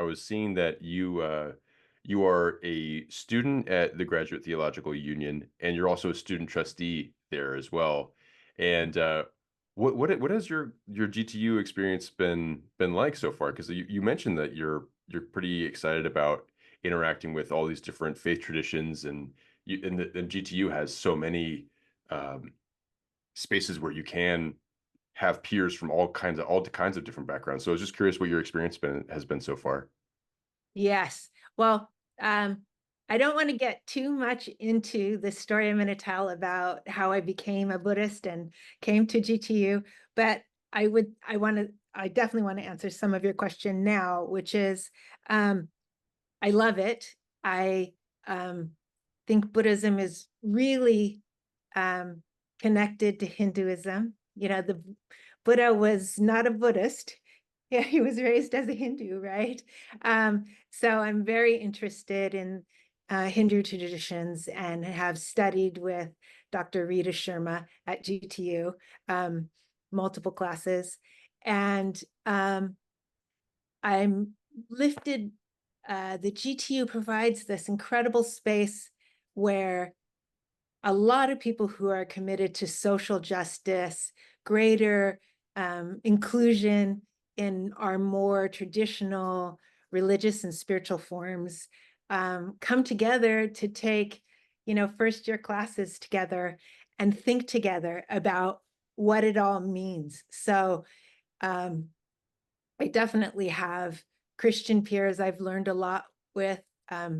was seeing that you are a student at the Graduate Theological Union, and you're also a student trustee there as well. And what has your GTU experience been like so far? Because you mentioned that you're pretty excited about interacting with all these different faith traditions, and and GTU has so many um, spaces where you can have peers from all kinds of different backgrounds. So I was just curious what your experience has been so far. Yes. Well, I don't want to get too much into the story I'm going to tell about how I became a Buddhist and came to GTU, but I definitely want to answer some of your question now, which is, I love it. I think Buddhism is really um, connected to Hinduism. The Buddha was not a Buddhist. Yeah, he was raised as a Hindu, right? So I'm very interested in Hindu traditions and have studied with Dr. Rita Sharma at GTU, multiple classes. And I'm lifted, the GTU provides this incredible space where a lot of people who are committed to social justice, greater inclusion in our more traditional religious and spiritual forms, come together to take, first year classes together and think together about what it all means. So um, I definitely have Christian peers I've learned a lot with. At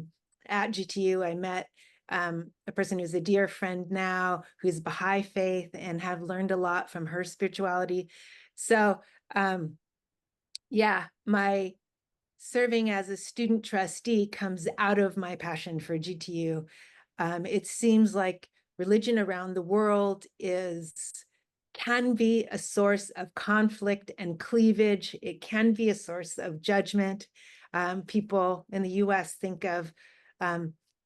GTU, I met a person who's a dear friend now, who's Baha'i faith, and have learned a lot from her spirituality. So, yeah, my serving as a student trustee comes out of my passion for GTU. It seems like religion around the world can be a source of conflict and cleavage. It can be a source of judgment. People in the US think of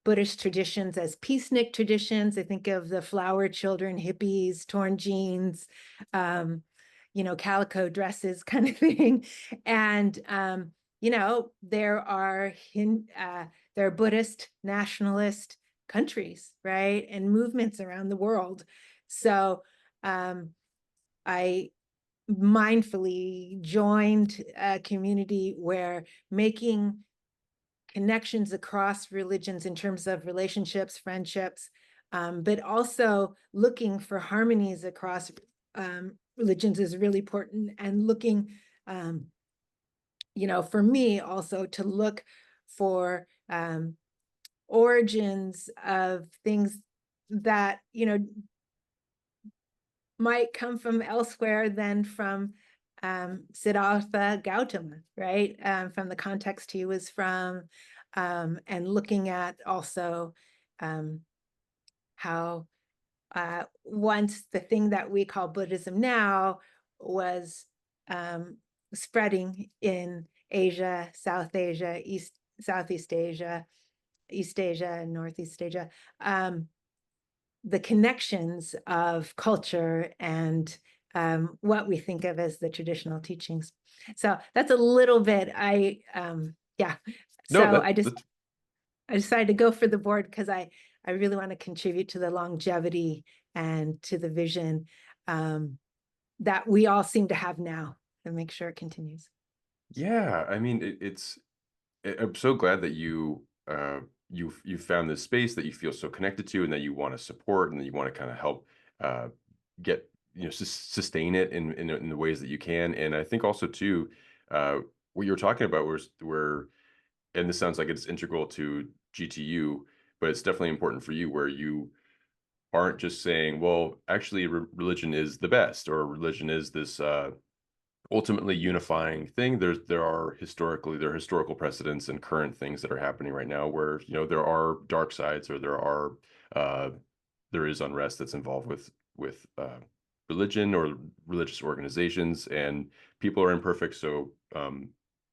Buddhist traditions as peacenik traditions. They think of the flower children, hippies, torn jeans, calico dresses kind of thing. And there are Buddhist nationalist countries, right, and movements around the world. So I mindfully joined a community where making connections across religions in terms of relationships, friendships, but also looking for harmonies across religions is really important. And looking, for me also to look for origins of things that, might come from elsewhere than from Siddhartha Gautama, right? From the context he was from, and looking at also how once the thing that we call Buddhism now was spreading in Asia, South Asia, Southeast Asia, East Asia, and Northeast Asia. The connections of culture and what we think of as the traditional teachings. So that's a little bit. Yeah. No, So I decided to go for the board because I really want to contribute to the longevity and to the vision that we all seem to have now, and make sure it continues. yeah. I mean, I'm so glad that you found this space that you feel so connected to, and that you want to support, and that you want to kind of help uh, get sustain it in the ways that you can. And I think also too, what you're talking about was where, and this sounds like it's integral to GTU, but it's definitely important for you, where you aren't just saying, well, actually, religion is the best, or religion is this ultimately unifying thing. There are historical precedents and current things that are happening right now where there are dark sides, or uh, there is unrest that's involved with religion or religious organizations, and people are imperfect, so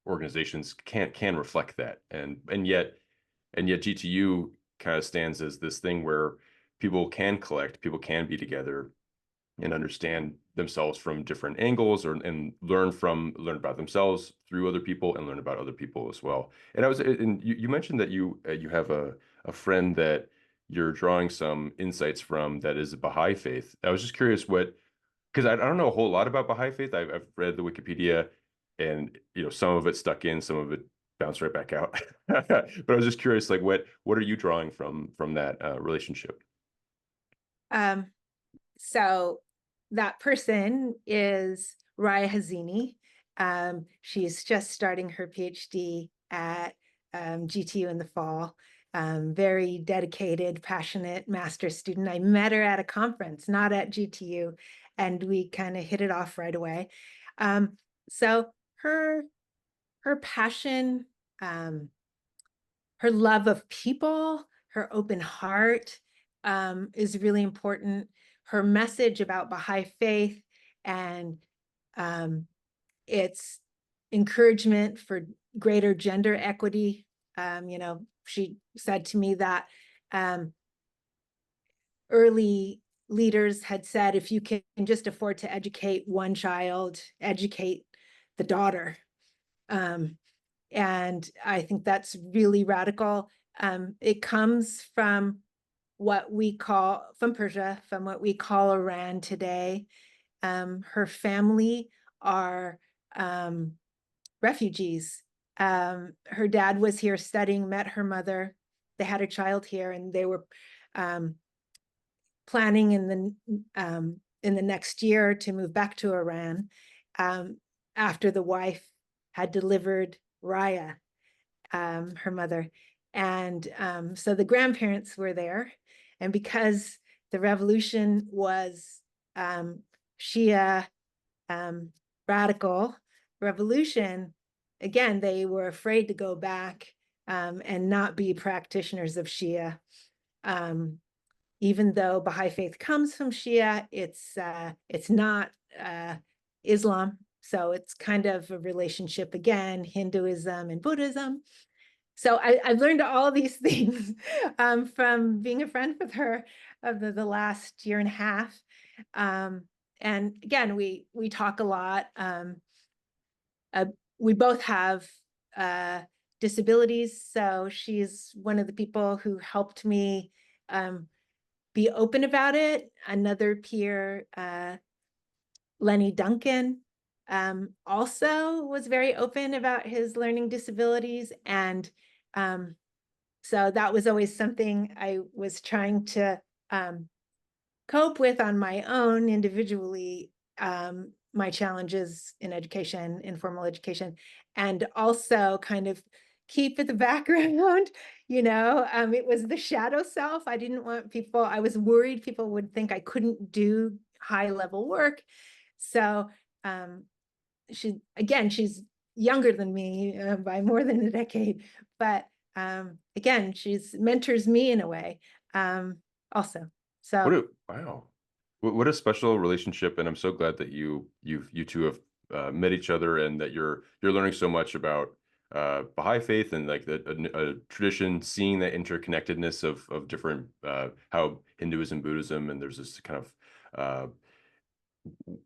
organizations can reflect that, and yet GTU kind of stands as this thing where people can collect, people can be together, and understand themselves from different angles, or and learn about themselves through other people and learn about other people as well. And you mentioned that you have a friend that you're drawing some insights from that is a Baha'i faith. I was just curious what, because I don't know a whole lot about Baha'i faith. I've read the Wikipedia, and some of it stuck in, some of it bounced right back out. But I was just curious, like what are you drawing from that relationship? Um, so that person is Raya Hazini. She's just starting her PhD at GTU in the fall. Very dedicated, passionate master's student. I met her at a conference, not at GTU, and we kind of hit it off right away. So her passion, um, her love of people, her open heart is really important. Her message about Baha'i faith and its encouragement for greater gender equity. She said to me that early leaders had said, if you can just afford to educate one child, educate the daughter. And I think that's really radical. It comes from from Persia, from what we call Iran today. Her family are refugees. Her dad was here studying, met her mother. They had a child here, and they were planning in the next year to move back to Iran after the wife had delivered Raya, her mother. And so the grandparents were there. And because the revolution was Shia radical revolution, again, they were afraid to go back and not be practitioners of Shia. Even though Baha'i faith comes from Shia, it's not Islam. So it's kind of a relationship, again, Hinduism and Buddhism. So I've learned all these things from being a friend with her of the last year and a half. And again, we talk a lot. We both have disabilities. So she's one of the people who helped me be open about it. Another peer, Lenny Duncan, also was very open about his learning disabilities. And so that was always something I was trying to cope with on my own individually, my challenges in education, informal education, and also kind of keep at the background. It was the shadow self. I didn't want people, I was worried people would think I couldn't do high level work. So she's younger than me by more than a decade, but again, she's mentors me in a way also. So Wow. What a special relationship, and I'm so glad that you two have met each other, and that you're learning so much about Baha'i faith and like a tradition, seeing that interconnectedness of different how Hinduism, Buddhism, and there's this kind of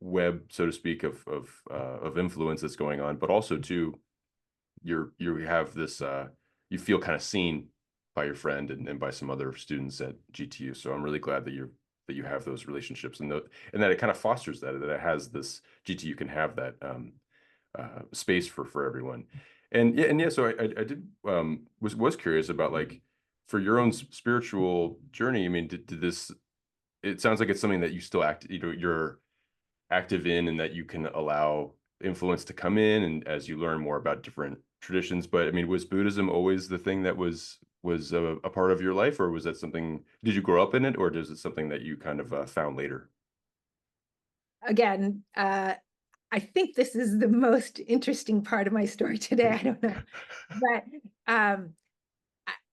web, so to speak, of influence that's going on, but also too you have this you feel kind of seen by your friend and by some other students at GTU. So I'm really glad that you have those relationships, and that it kind of fosters that it has this GTU can have that space for everyone. And yeah, so I did was curious about, like, for your own spiritual journey. I mean, did this, it sounds like it's something that you still you're active in, and that you can allow influence to come in and as you learn more about different traditions. But I mean, was Buddhism always the thing that was a part of your life, or was that something, did you grow up in it, or is it something that you kind of found later? again, I think this is the most interesting part of my story today. I don't know, but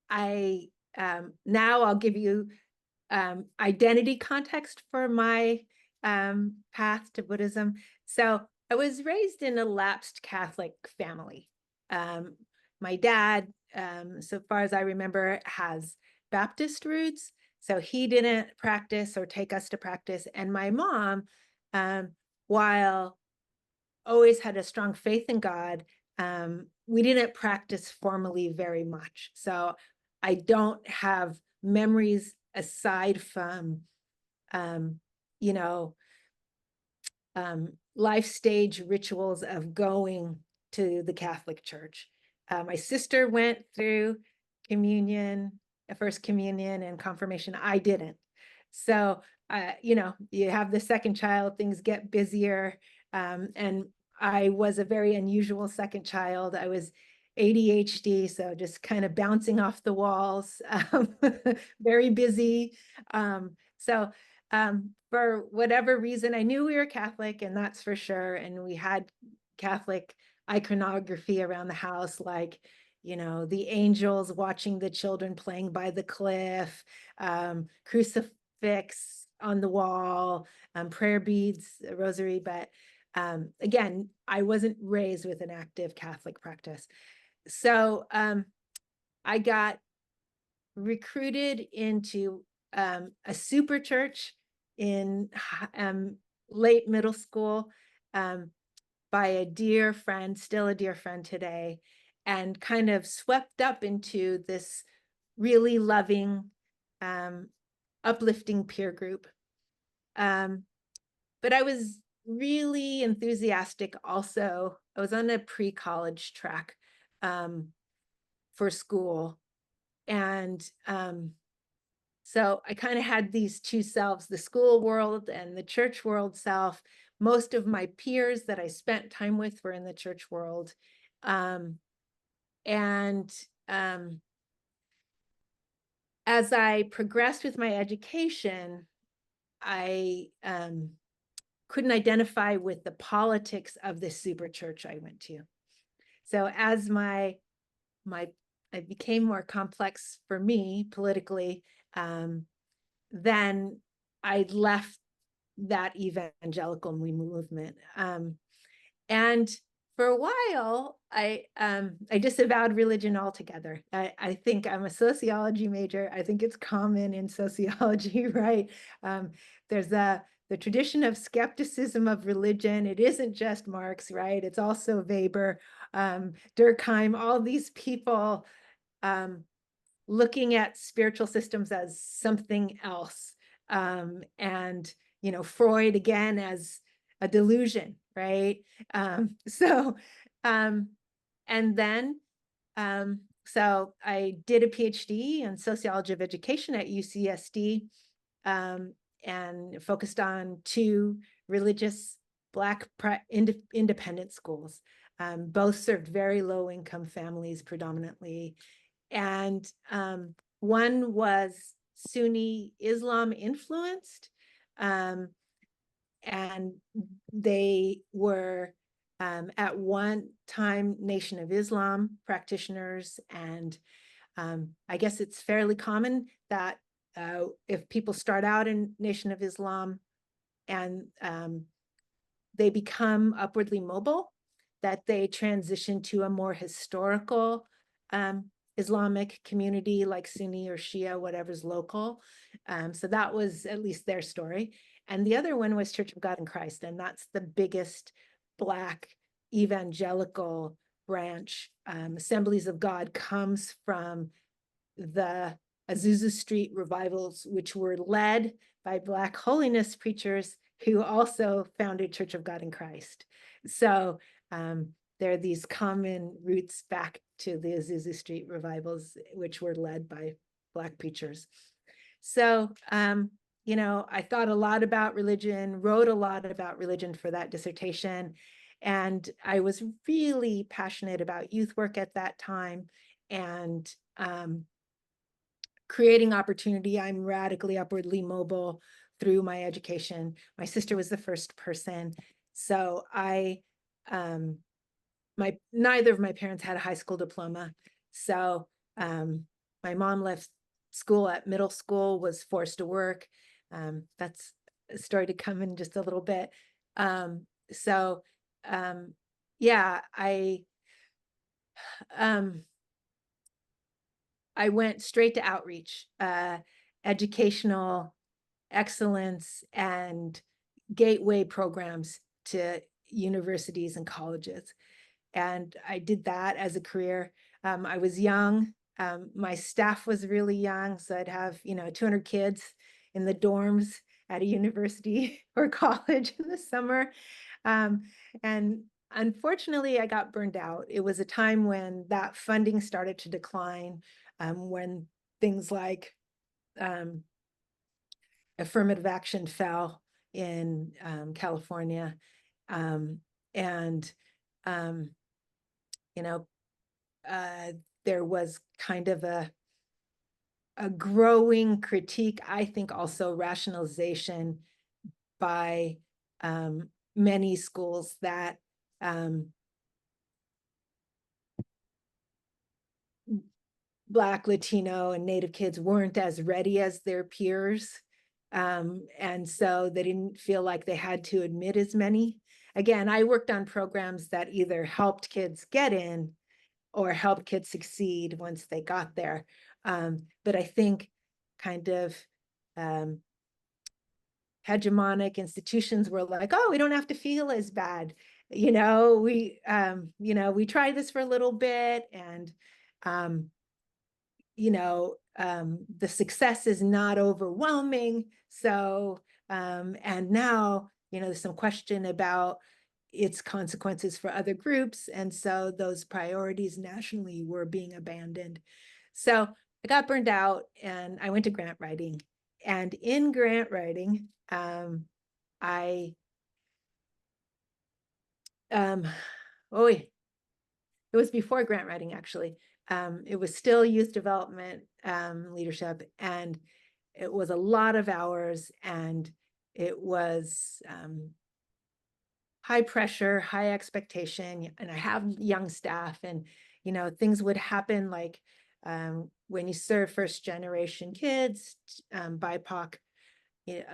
I now I'll give you identity context for my path to Buddhism. So I was raised in a lapsed Catholic family. My dad, so far as I remember, has Baptist roots. So he didn't practice or take us to practice. And my mom, while always had a strong faith in God, we didn't practice formally very much. So I don't have memories aside from, you know, life stage rituals of going to the Catholic Church. My sister went through communion, first communion and confirmation. I didn't. So, you have the second child, things get busier. And I was a very unusual second child. I was ADHD, so just kind of bouncing off the walls, very busy. For whatever reason, I knew we were Catholic, and that's for sure. And we had Catholic iconography around the house, like, the angels watching the children playing by the cliff, crucifix on the wall, prayer beads, a rosary. But again, I wasn't raised with an active Catholic practice. So I got recruited into a super church in late middle school by a dear friend, still a dear friend today, and kind of swept up into this really loving, uplifting peer group. But I was really enthusiastic also. I was on a pre-college track for school. And so I kind of had these two selves, the school world and the church world self. Most of my peers that I spent time with were in the church world. And as I progressed with my education, I couldn't identify with the politics of this super church I went to. So as it became more complex for me politically, then I left that evangelical movement. And for a while, I disavowed religion altogether. I think I'm a sociology major. I think it's common in sociology, right? There's the tradition of skepticism of religion. It isn't just Marx, right? It's also Weber, Durkheim, all these people looking at spiritual systems as something else. And, Freud again as a delusion, right? And then, so I did a PhD in sociology of education at UCSD, and focused on two religious Black independent schools. Both served very low income families predominantly. And one was Sunni Islam influenced, and they were at one time Nation of Islam practitioners. And I guess it's fairly common that if people start out in Nation of Islam and they become upwardly mobile, that they transition to a more historical Islamic community like Sunni or Shia, whatever's local. So that was at least their story. And the other one was Church of God in Christ, and that's the biggest Black evangelical branch. Assemblies of God comes from the Azusa Street revivals, which were led by Black holiness preachers who also founded Church of God in Christ. So there are these common roots back to the Azusa Street revivals, which were led by Black preachers. So, I thought a lot about religion, wrote a lot about religion for that dissertation. And I was really passionate about youth work at that time and creating opportunity. I'm radically upwardly mobile through my education. My sister was the first person. So neither of my parents had a high school diploma. So my mom left school at middle school, was forced to work. That's a story to come in just a little bit. Yeah, I went straight to outreach. educational excellence and gateway programs to universities and colleges. And I did that as a career. I was young. My staff was really young. So I'd have, 200 kids in the dorms at a university or college in the summer. And unfortunately, I got burned out. It was a time when that funding started to decline, when things like affirmative action fell in California. And, you know, there was kind of a growing critique, I think also rationalization by many schools that Black, Latino, and Native kids weren't as ready as their peers. And so they didn't feel like they had to admit as many. Again, I worked on programs that either helped kids get in or helped kids succeed once they got there. But I think kind of hegemonic institutions were like, oh, we don't have to feel as bad. We tried this for a little bit, and the success is not overwhelming. So, and now, there's some question about its consequences for other groups. And so those priorities nationally were being abandoned. So I got burned out and I went to grant writing. And in grant writing, it was before grant writing, actually. It was still youth development leadership, and it was a lot of hours, and it was high pressure, high expectation, and I have young staff, and things would happen like when you serve first generation kids, BIPOC,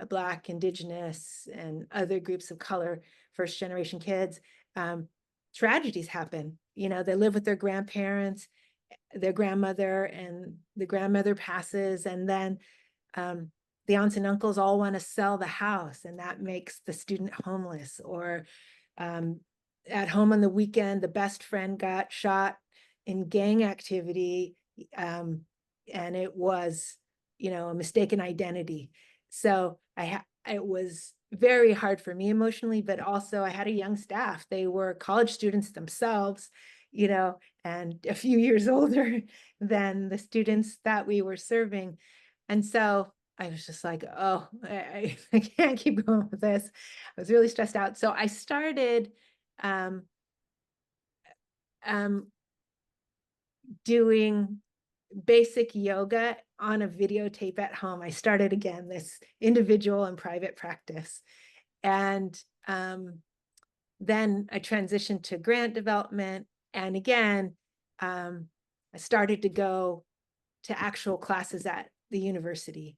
Black, Indigenous, and other groups of color, first generation kids, tragedies happen. They live with their grandparents, their grandmother, and the grandmother passes, and then the aunts and uncles all want to sell the house, and that makes the student homeless. Or at home on the weekend, the best friend got shot in gang activity, and it was, a mistaken identity. So it was very hard for me emotionally, but also I had a young staff. They were college students themselves, and a few years older than the students that we were serving. And so I was just like, oh, I can't keep going with this. I was really stressed out. So I started doing basic yoga on a videotape at home. I started again this individual and private practice. And then I transitioned to grant development. And again, I started to go to actual classes at the university.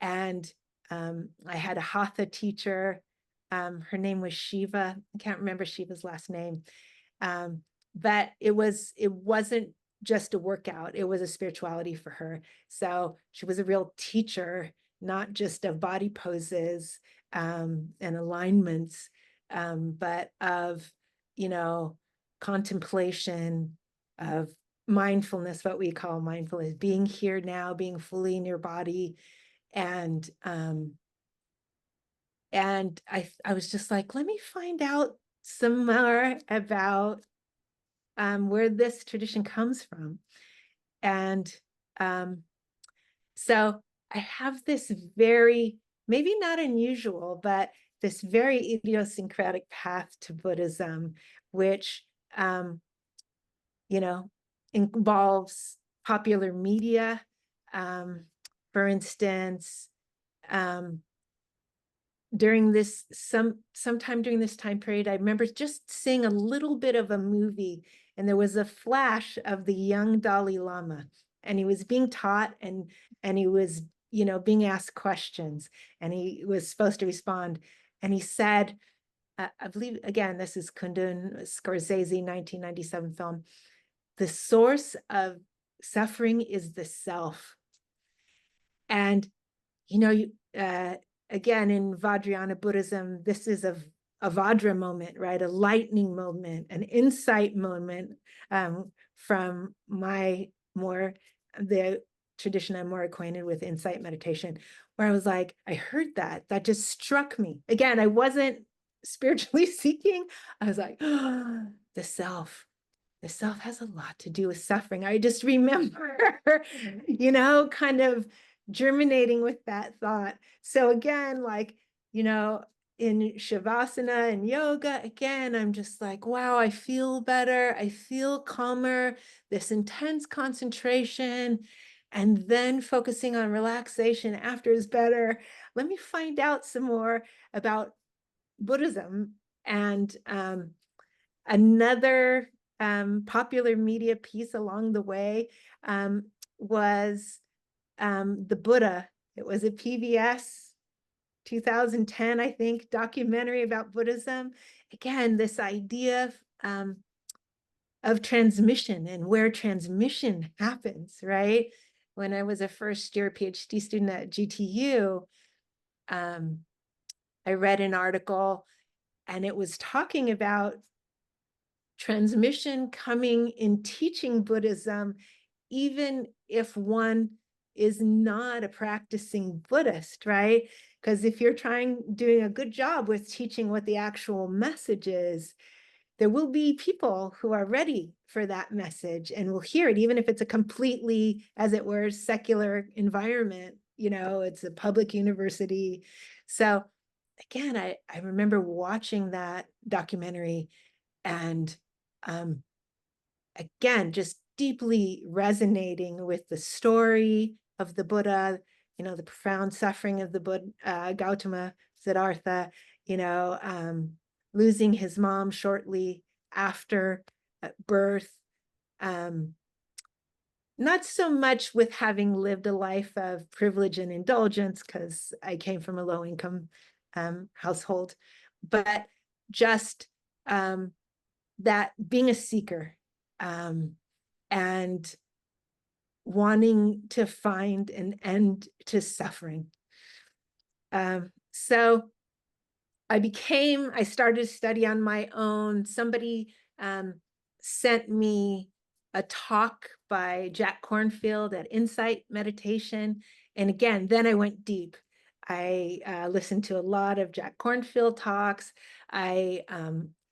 And I had a Hatha teacher. Her name was Shiva. I can't remember Shiva's last name. But it wasn't just a workout. It was a spirituality for her. So she was a real teacher, not just of body poses and alignments, but of, contemplation, of mindfulness, what we call mindfulness, being here now, being fully in your body. And I was just like, let me find out some more about where this tradition comes from. And so I have this very, maybe not unusual, but this very idiosyncratic path to Buddhism, which, involves popular media. For instance, sometime during this time period, I remember just seeing a little bit of a movie, and there was a flash of the young Dalai Lama, and he was being taught, and he was, being asked questions, and he was supposed to respond. And he said, I believe, again, this is Kundun Scorsese 1997 film, the source of suffering is the self. And again, in Vajrayana Buddhism, this is a Vajra moment, right? A lightning moment, an insight moment, from the tradition I'm more acquainted with, insight meditation, where I was like, I heard that just struck me. Again, I wasn't spiritually seeking. I was like, oh, the self has a lot to do with suffering. I just remember, kind of germinating with that thought. So again, like, in Shavasana and yoga, again, I'm just like, wow, I feel better. I feel calmer, this intense concentration, and then focusing on relaxation after is better. Let me find out some more about Buddhism. And another popular media piece along the way was the Buddha. It was a PBS 2010, I think, documentary about Buddhism. Again, this idea of transmission and where transmission happens, right? When I was a first-year PhD student at GTU, I read an article, and it was talking about transmission coming in teaching Buddhism, even if one is not a practicing Buddhist, right? Because if you're doing a good job with teaching what the actual message is, there will be people who are ready for that message and will hear it, even if it's a completely, as it were, secular environment. It's a public university. So again, I remember watching that documentary and again, just deeply resonating with the story of the Buddha, the profound suffering of the Buddha, Gautama Siddhartha, losing his mom shortly after birth. Not so much with having lived a life of privilege and indulgence, because I came from a low-income household, but just that being a seeker and wanting to find an end to suffering. So I started to study on my own. Somebody sent me a talk by Jack Kornfield at Insight Meditation. And again, then I went deep. I listened to a lot of Jack Kornfield talks. I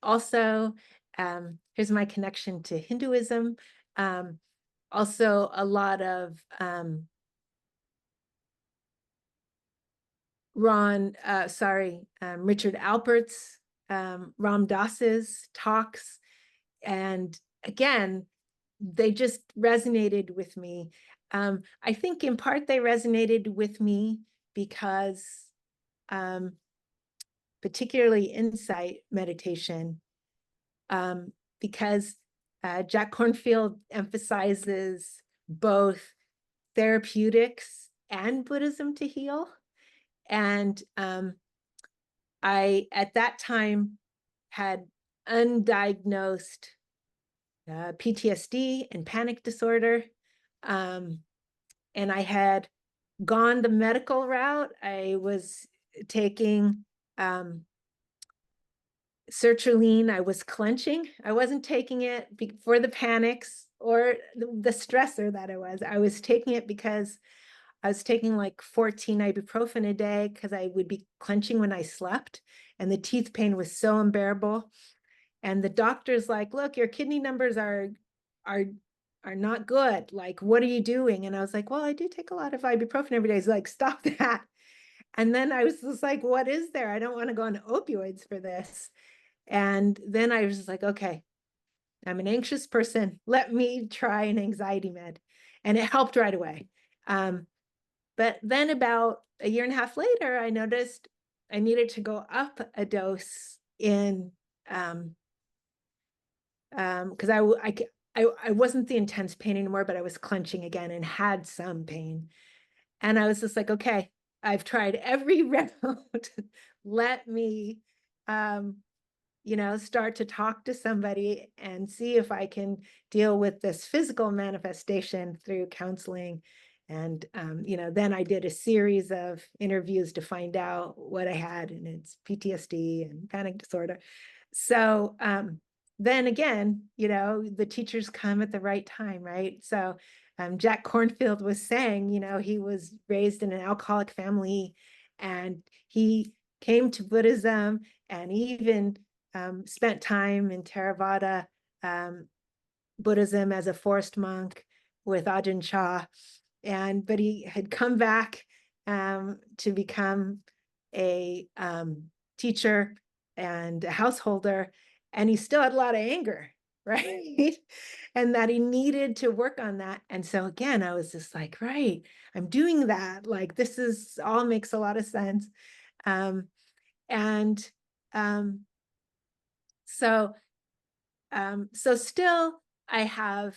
also, here's my connection to Hinduism. Also a lot of Richard Alpert's, Ram Dass's talks. And again, they just resonated with me. I think in part they resonated with me because particularly insight meditation, because Jack Kornfield emphasizes both therapeutics and Buddhism to heal. And I, at that time, had undiagnosed PTSD and panic disorder. And I had gone the medical route. I was taking sertraline. I was clenching. I wasn't taking it for the panics or the stressor that I was taking it because I was taking like 14 ibuprofen a day because I would be clenching when I slept, and the teeth pain was so unbearable. And the doctor's like, look, your kidney numbers are not good. Like, what are you doing? And I was like, well, I do take a lot of ibuprofen every day. He's like, stop that. And then I was just like, what is there? I don't want to go on opioids for this. And then I was just like, okay, I'm an anxious person. Let me try an anxiety med. And it helped right away. But then about a year and a half later, I noticed I needed to go up a dose in, because I wasn't the intense pain anymore, but I was clenching again and had some pain. And I was just like, okay, I've tried every route. Let me, start to talk to somebody and see if I can deal with this physical manifestation through counseling. And, then I did a series of interviews to find out what I had, and it's PTSD and panic disorder. So then again, the teachers come at the right time, right? So Jack Cornfield was saying, he was raised in an alcoholic family, and he came to Buddhism, and he even spent time in Theravada Buddhism as a forest monk with Ajahn Chah. But he had come back to become a teacher and a householder, and he still had a lot of anger, right? And that he needed to work on that. And so again, I was just like, right, I'm doing that. Like, this is all makes a lot of sense. Um, and um, so so still I have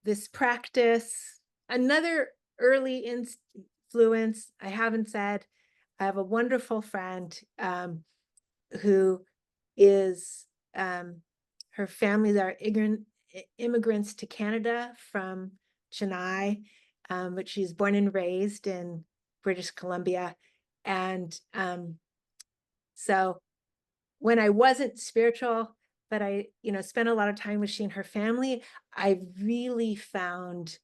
this practice. Another early influence, I haven't said, I have a wonderful friend who is, her families are immigrants to Canada from Chennai, but she's born and raised in British Columbia. And so when I wasn't spiritual, but I, spent a lot of time with she and her family, I really found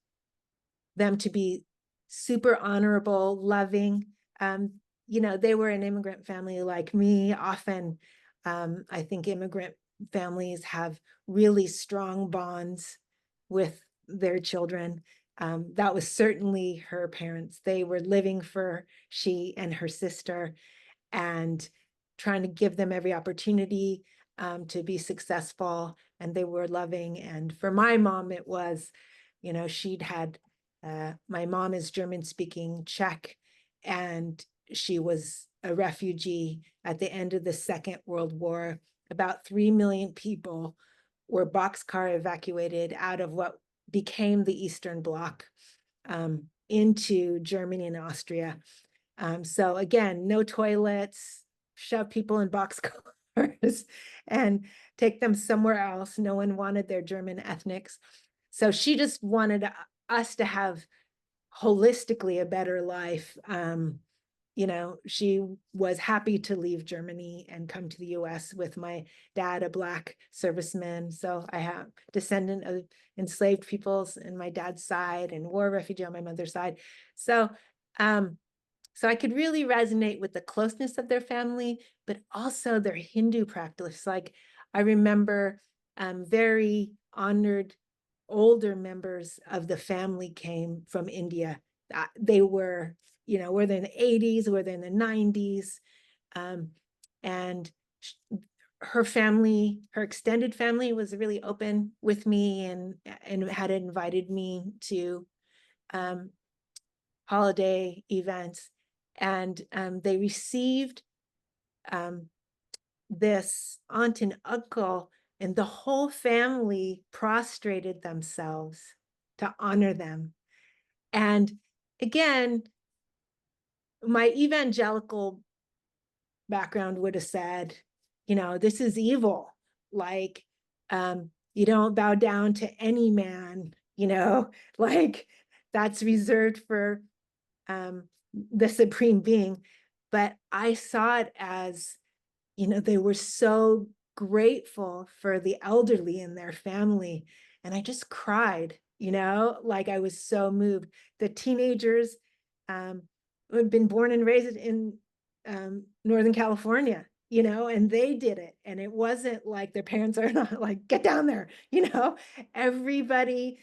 them to be super honorable, loving. They were an immigrant family like me. Often, I think immigrant families have really strong bonds with their children. That was certainly her parents. They were living for she and her sister, and trying to give them every opportunity to be successful. And they were loving. And for my mom, it was, she'd had, my mom is German speaking Czech, and she was a refugee at the end of the Second World War. About 3 million people were boxcar evacuated out of what became the Eastern Bloc into Germany and Austria. So again, no toilets, shove people in boxcars and take them somewhere else. No one wanted their German ethnics. So she just wanted us to have holistically a better life. She was happy to leave Germany and come to the US with my dad, a Black serviceman. So I have descendant of enslaved peoples in my dad's side and war refugee on my mother's side. So I could really resonate with the closeness of their family, but also their Hindu practice. Like, I remember very honored older members of the family came from India. They were, whether in the 80s, whether in the 90s. And her family, her extended family was really open with me, and had invited me to holiday events. And they received this aunt and uncle, and the whole family prostrated themselves to honor them. And again, my evangelical background would have said, this is evil. Like, you don't bow down to any man, like that's reserved for the supreme being. But I saw it as, they were so grateful for the elderly in their family. And I just cried, like I was so moved. The teenagers who had been born and raised in Northern California, and they did it. And it wasn't like their parents are not like, get down there, everybody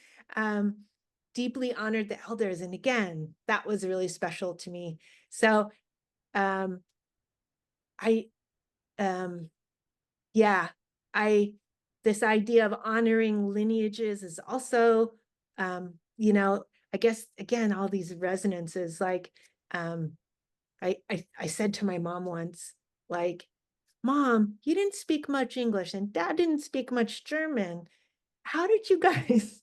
deeply honored the elders. And again, that was really special to me. So I, yeah, this idea of honoring lineages is also, I guess, again, all these resonances. Like, I said to my mom once, like, Mom, you didn't speak much English, and Dad didn't speak much German. how did you guys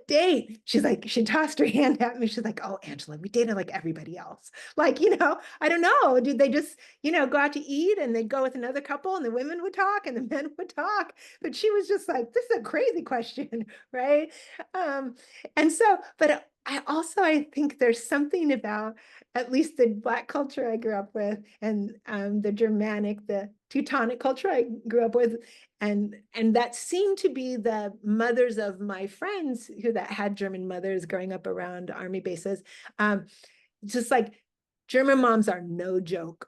date? She's like, she tossed her hand at me. She's like, oh, Angela, we dated like everybody else. Like, I don't know. Did they just, go out to eat and they'd go with another couple and the women would talk and the men would talk? But she was just like, this is a crazy question, right? And so, but I think there's something about at least the Black culture I grew up with and the Germanic, the Teutonic culture I grew up with, and that seemed to be the mothers of my friends that had German mothers growing up around army bases. Just like German moms are no joke.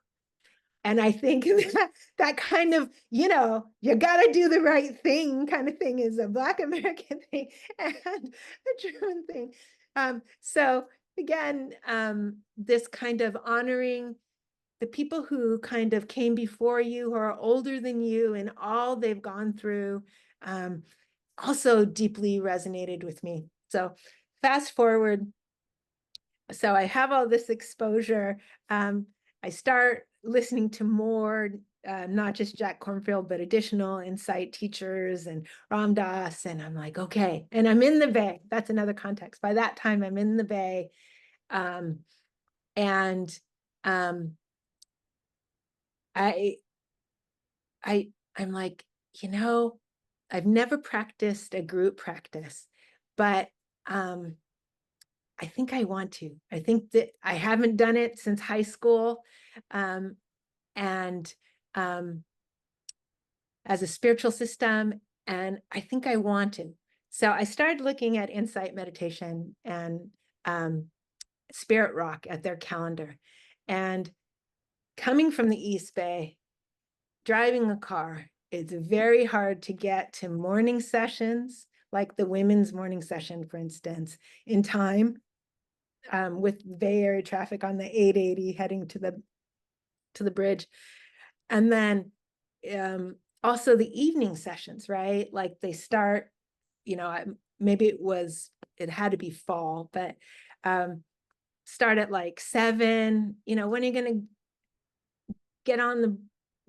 And I think that kind of, you got to do the right thing kind of thing is a Black American thing and a German thing. So again, this kind of honoring the people who kind of came before you, who are older than you and all they've gone through, also deeply resonated with me. So fast forward. So I have all this exposure. I start listening to more, not just Jack Kornfield, but additional insight teachers and Ram Dass. And I'm like, okay. And I'm in the Bay. That's another context. By that time, I'm in the Bay. And I'm like, I've never practiced a group practice, but I think I want to. I think that I haven't done it since high school. And as a spiritual system, and I think I want to. So I started looking at Insight Meditation and Spirit Rock at their calendar. And coming from the East Bay, driving a car, it's very hard to get to morning sessions, like the women's morning session, for instance, in time, with Bay Area traffic on the 880 heading to the bridge. And then also the evening sessions, right? Like they start, maybe it had to be fall, but start at like 7, when are you going to get on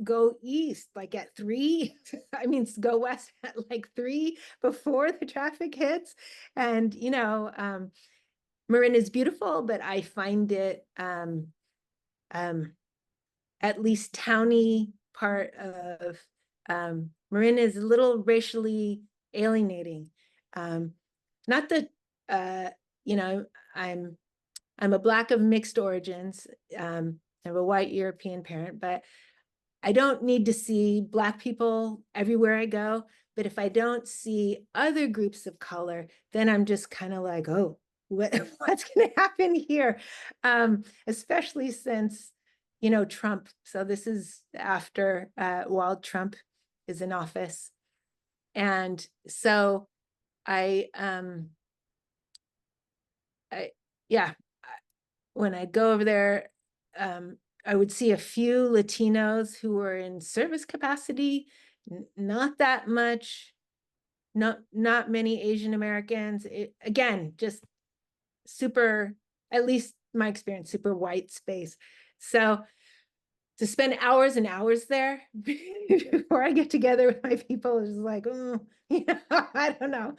go east, like at 3? I mean, go west at like 3 before the traffic hits. And, Marin is beautiful, but I find it at least towny part of Marin is a little racially alienating. Not that I'm a Black of mixed origins. I have a white European parent, but I don't need to see Black people everywhere I go. But if I don't see other groups of color, then I'm just kind of like, oh, what's going to happen here? Especially since, Trump. So this is after while Trump is in office. And so yeah, when I go over there, I would see a few Latinos who were in service capacity, not that much, not many Asian Americans. Again, just super, at least my experience, super white space. So to spend hours and hours there before I get together with my people is like, I don't know.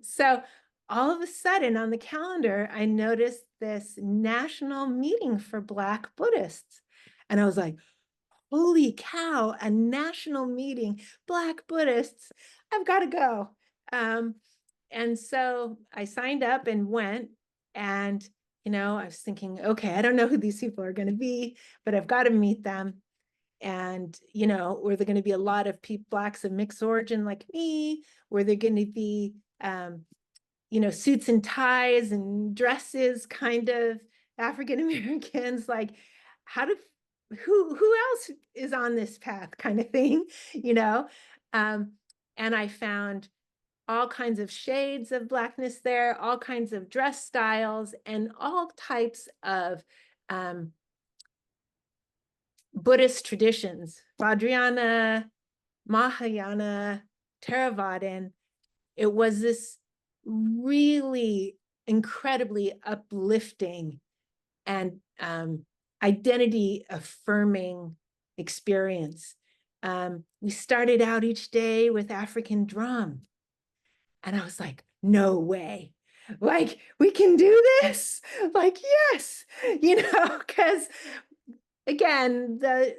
So all of a sudden on the calendar, I noticed this national meeting for Black Buddhists. And I was like, holy cow, a national meeting, Black Buddhists, I've got to go. And so I signed up and went. And, I was thinking, okay, I don't know who these people are going to be, but I've got to meet them. And, were there going to be a lot of Blacks of mixed origin like me? Were there going to be, suits and ties and dresses, kind of African Americans? Like, who else is on this path, kind of thing, And I found all kinds of shades of Blackness there, all kinds of dress styles, and all types of Buddhist traditions, Vajrayana, Mahayana, Theravadan. It was this really incredibly uplifting and identity affirming experience. We started out each day with African drum. And I was like, no way. Like, we can do this. Like, yes, because again, the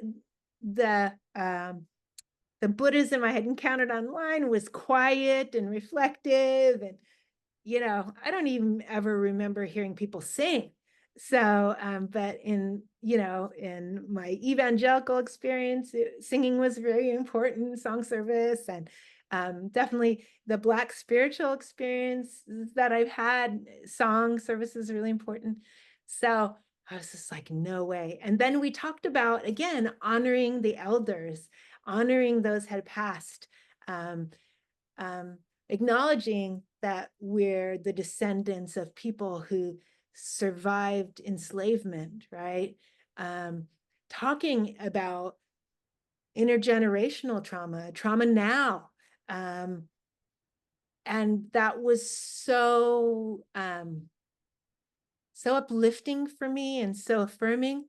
Buddhism I had encountered online was quiet and reflective, and I don't even ever remember hearing people sing. So, but in my evangelical experience, singing was very important, song service, and definitely the Black spiritual experience that I've had, song service is really important. So I was just like, no way. And then we talked about, again, honoring the elders, honoring those had passed, um, um, acknowledging that we're the descendants of people who survived enslavement, right? Talking about intergenerational trauma now. And that was so uplifting for me and so affirming.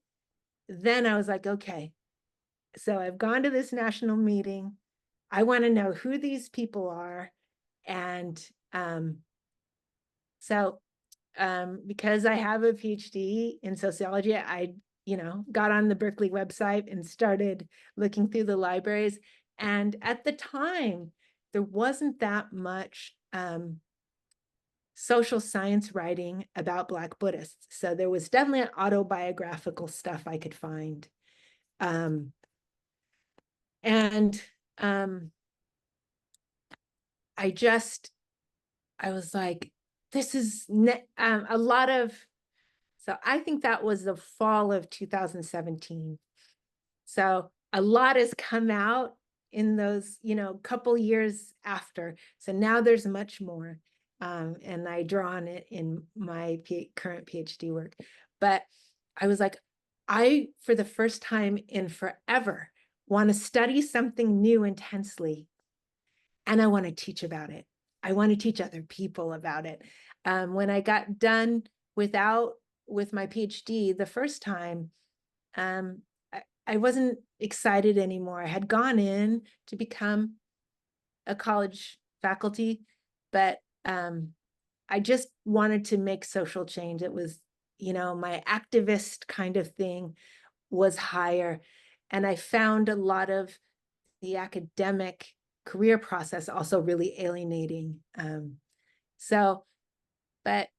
Then I was like, okay, so I've gone to this national meeting. I want to know who these people are. And so because I have a PhD in sociology, I got on the Berkeley website and started looking through the libraries. And at the time, there wasn't that much social science writing about Black Buddhists. So there was definitely autobiographical stuff I could find. And I was like, this is a lot of, so I think that was the fall of 2017. So a lot has come out in those, couple years after. So now there's much more. And I draw on it in my current PhD work. But I was like, for the first time in forever, want to study something new intensely. And I want to teach about it. I want to teach other people about it. When I got done with my PhD the first time, I wasn't excited anymore. I had gone in to become a college faculty, but I just wanted to make social change. It was, my activist kind of thing was higher. And I found a lot of the academic career process also really alienating. But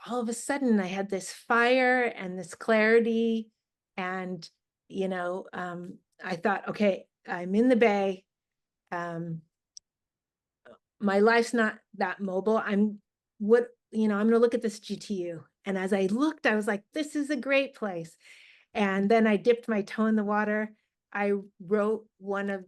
all of a sudden I had this fire and this clarity, and I thought, okay, I'm in the Bay. My life's not that mobile. I'm gonna look at this GTU. And as I looked, I was like, this is a great place. And then I dipped my toe in the water. I wrote one of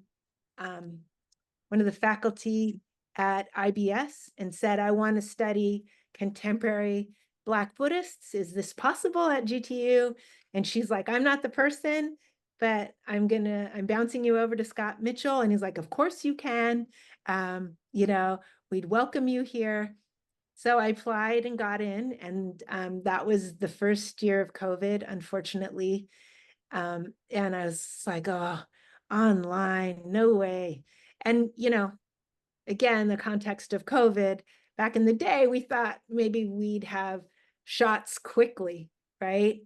the faculty at IBS and said, I want to study contemporary Black Buddhists. Is this possible at GTU? And she's like, I'm not the person, but I'm bouncing you over to Scott Mitchell. And he's like, of course you can. We'd welcome you here. So I applied and got in, and that was the first year of COVID, unfortunately. And I was like, oh, online, no way. And, again, the context of COVID, back in the day, we thought maybe we'd have shots quickly, right?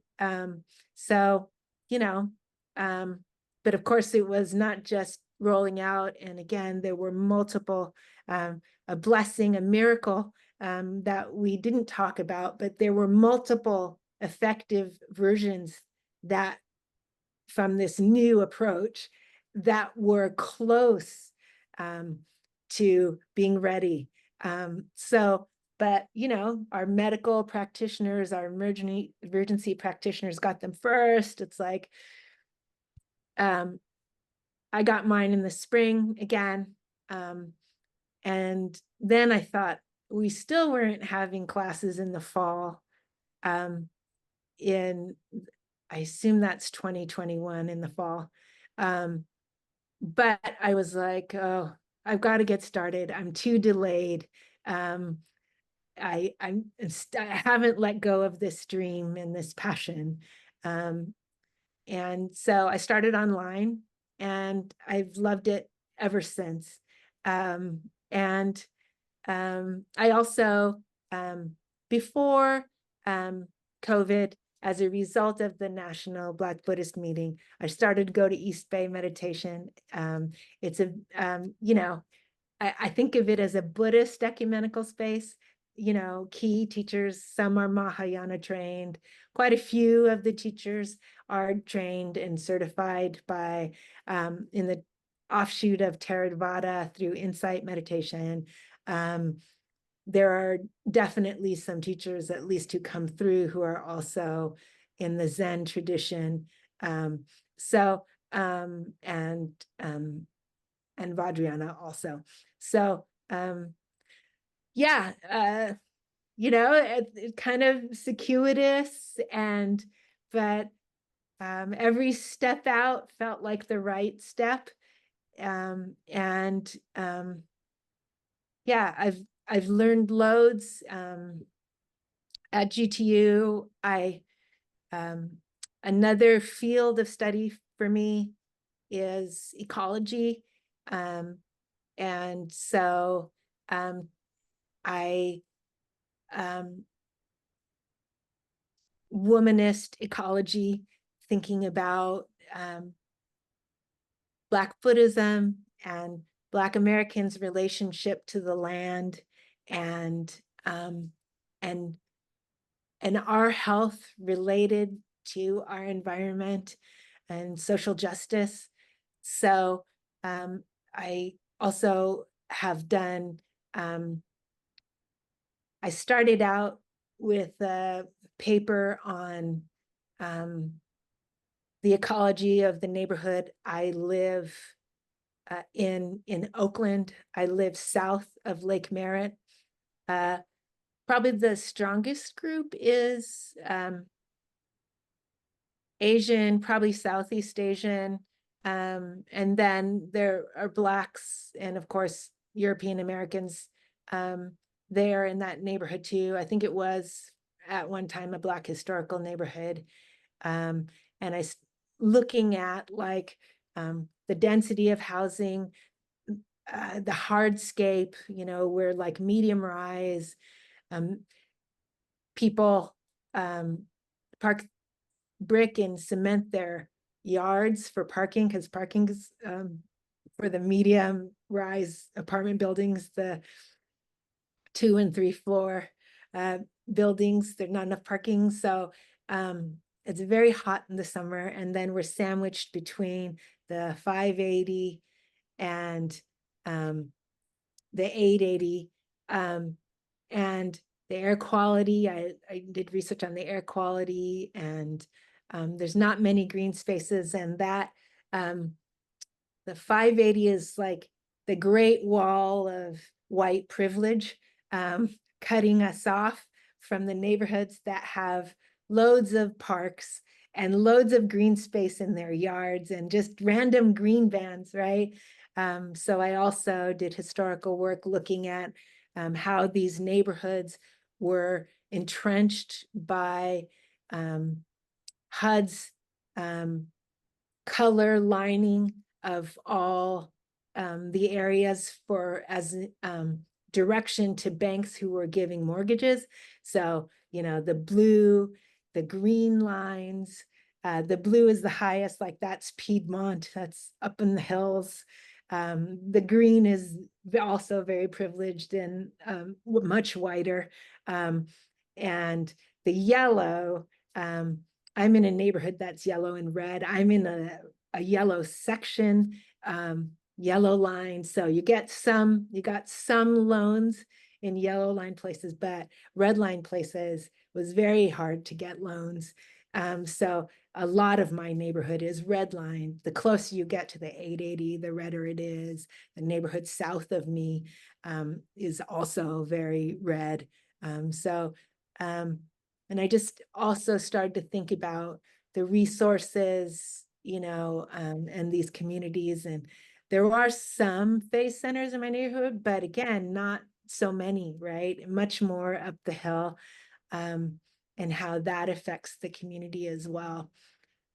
So, you know, but of course it was not just rolling out. And again, there were multiple, a blessing, a miracle that we didn't talk about, but there were multiple effective versions that from this new approach that were close to being ready. But our medical practitioners, our emergency practitioners got them first. It's like, I got mine in the spring again. And then I thought we still weren't having classes in the fall. I assume that's 2021 in the fall. But I was like, oh, I've got to get started. I'm too delayed. I haven't let go of this dream and this passion. And so I started online, and I've loved it ever since. And I also, before COVID, as a result of the National Black Buddhist Meeting, I started to go to East Bay meditation. It's a, I think of it as a Buddhist ecumenical space. Key teachers, some are Mahayana trained. Quite a few of the teachers are trained and certified by, in the offshoot of Theravada through insight meditation. There are definitely some teachers, at least who come through, who are also in the Zen tradition. So, and Vajrayana also. So, yeah, it kind of circuitous, but every step out felt like the right step. Yeah, I've learned loads at GTU. Another field of study for me is ecology. And so I womanist ecology, thinking about Black Buddhism and Black Americans' relationship to the land, and and our health related to our environment and social justice. So I also have done, I started out with a paper on the ecology of the neighborhood I live in Oakland. I live south of Lake Merritt. Probably the strongest group is Asian, probably Southeast Asian. And then there are Blacks and, of course, European Americans there in that neighborhood too. I think it was at one time a Black historical neighborhood. And looking at like the density of housing, the hardscape, where like medium rise, people park brick and cement their yards for parking, because parking is for the medium rise apartment buildings, the 2 and 3 floor buildings, there's not enough parking. So it's very hot in the summer, and then we're sandwiched between the 580 and the 880, and the air quality. I did research on the air quality, and there's not many green spaces, and that the 580 is like the Great Wall of white privilege, cutting us off from the neighborhoods that have loads of parks and loads of green space in their yards and just random green bands, right? So I also did historical work looking at how these neighborhoods were entrenched by HUD's color lining of all the areas for as direction to banks who were giving mortgages. So, the blue, the green lines, the blue is the highest, like that's Piedmont, that's up in the hills. The green is also very privileged and much whiter. And the yellow, I'm in a neighborhood that's yellow and red. I'm in a yellow section, yellow line. So you got some loans in yellow line places, but red line places was very hard to get loans. So a lot of my neighborhood is red line. The closer you get to the 880, the redder it is. The neighborhood south of me is also very red. And I just also started to think about the resources, and these communities. And there are some faith centers in my neighborhood, but again, not so many, right? Much more up the hill, and how that affects the community as well.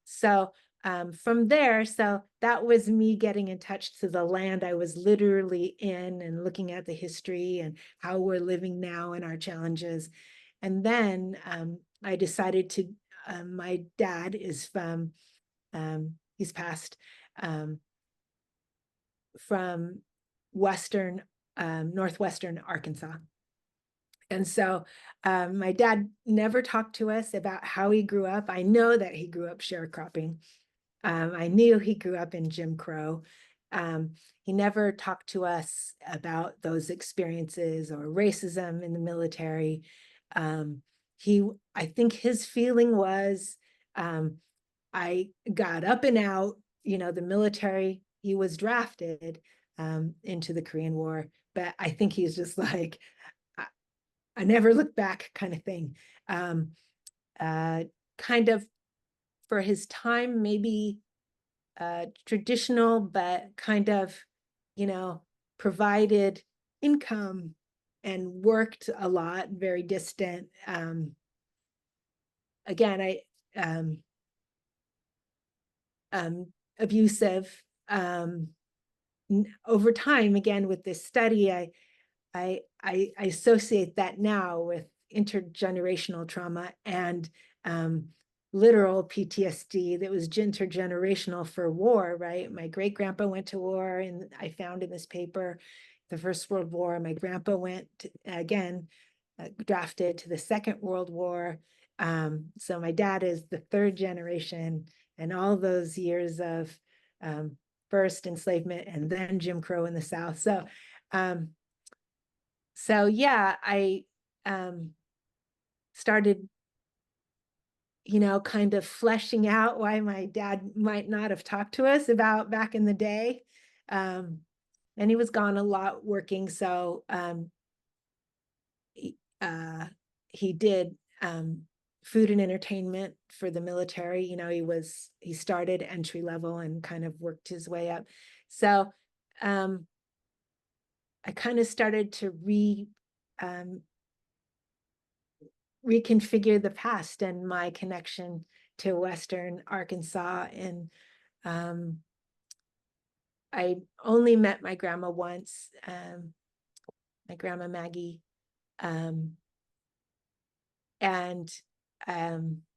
So from there, so that was me getting in touch to the land I was literally in and looking at the history and how we're living now and our challenges. And then I decided to, my dad is from, he's passed, from northwestern Arkansas. And so my dad never talked to us about how he grew up. I know that he grew up sharecropping. I knew he grew up in Jim Crow. He never talked to us about those experiences or racism in the military. I think his feeling was, I got up and out, the military. He was drafted into the Korean War, but I think he's just like, I never looked back kind of thing. Kind of for his time, maybe traditional, but kind of, provided income and worked a lot, very distant. Again, abusive. Over time, again, with this study, I associate that now with intergenerational trauma and literal PTSD that was intergenerational for war, right? My great grandpa went to war, and I found in this paper the First World War. My grandpa went again, drafted to the Second World War. So my dad is the third generation, and all those years of first enslavement and then Jim Crow in the South. So yeah, I started, kind of fleshing out why my dad might not have talked to us about back in the day. And he was gone a lot working. So he did food and entertainment for the military. He started entry level and kind of worked his way up. So I kind of started to reconfigure the past and my connection to Western Arkansas. And I only met my grandma once, my grandma Maggie. And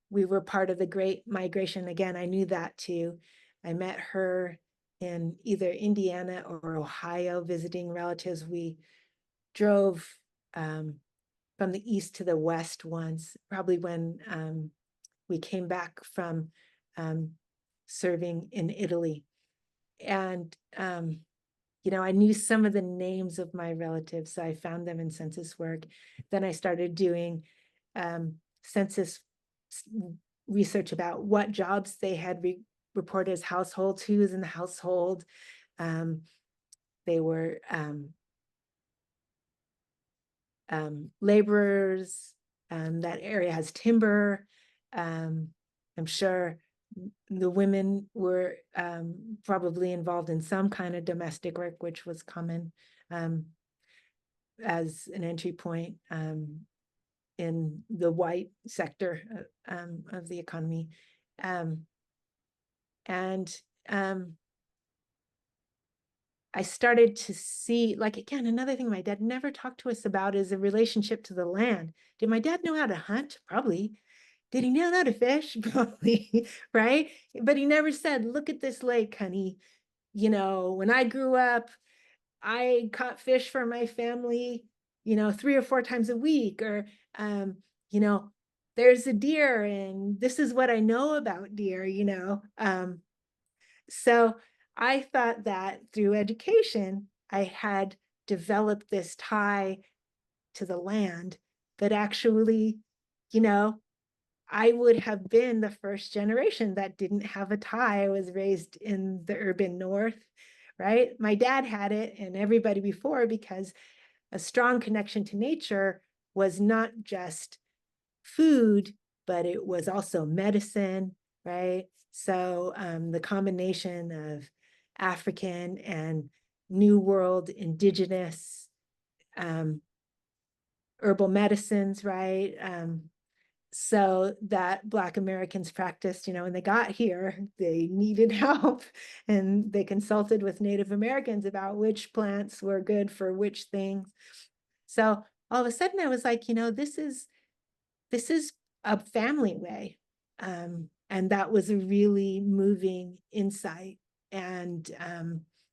we were part of the Great Migration. Again, I knew that too. I met her in either Indiana or Ohio visiting relatives. We drove from the east to the west once, probably when we came back from serving in Italy. And, I knew some of the names of my relatives, so I found them in census work. Then I started doing census research about what jobs they had reported as households, who was in the household. They were laborers. That area has timber. I'm sure the women were probably involved in some kind of domestic work, which was common as an entry point in the white sector of the economy. I started to see, like, again, another thing my dad never talked to us about is a relationship to the land. Did my dad know how to hunt? Probably. Did he know how to fish? Probably, right? But he never said, look at this lake, honey. When I grew up, I caught fish for my family, 3 or 4 times a week, or, there's a deer and this is what I know about deer, So I thought that through education, I had developed this tie to the land that actually, I would have been the first generation that didn't have a tie. I was raised in the urban north, right? My dad had it and everybody before, because a strong connection to nature was not just food, but it was also medicine, right? So the combination of African and New World indigenous herbal medicines, right? so that Black Americans practiced, when they got here, they needed help, and they consulted with Native Americans about which plants were good for which things. So all of a sudden I was like, this is a family way. And that was a really moving insight, and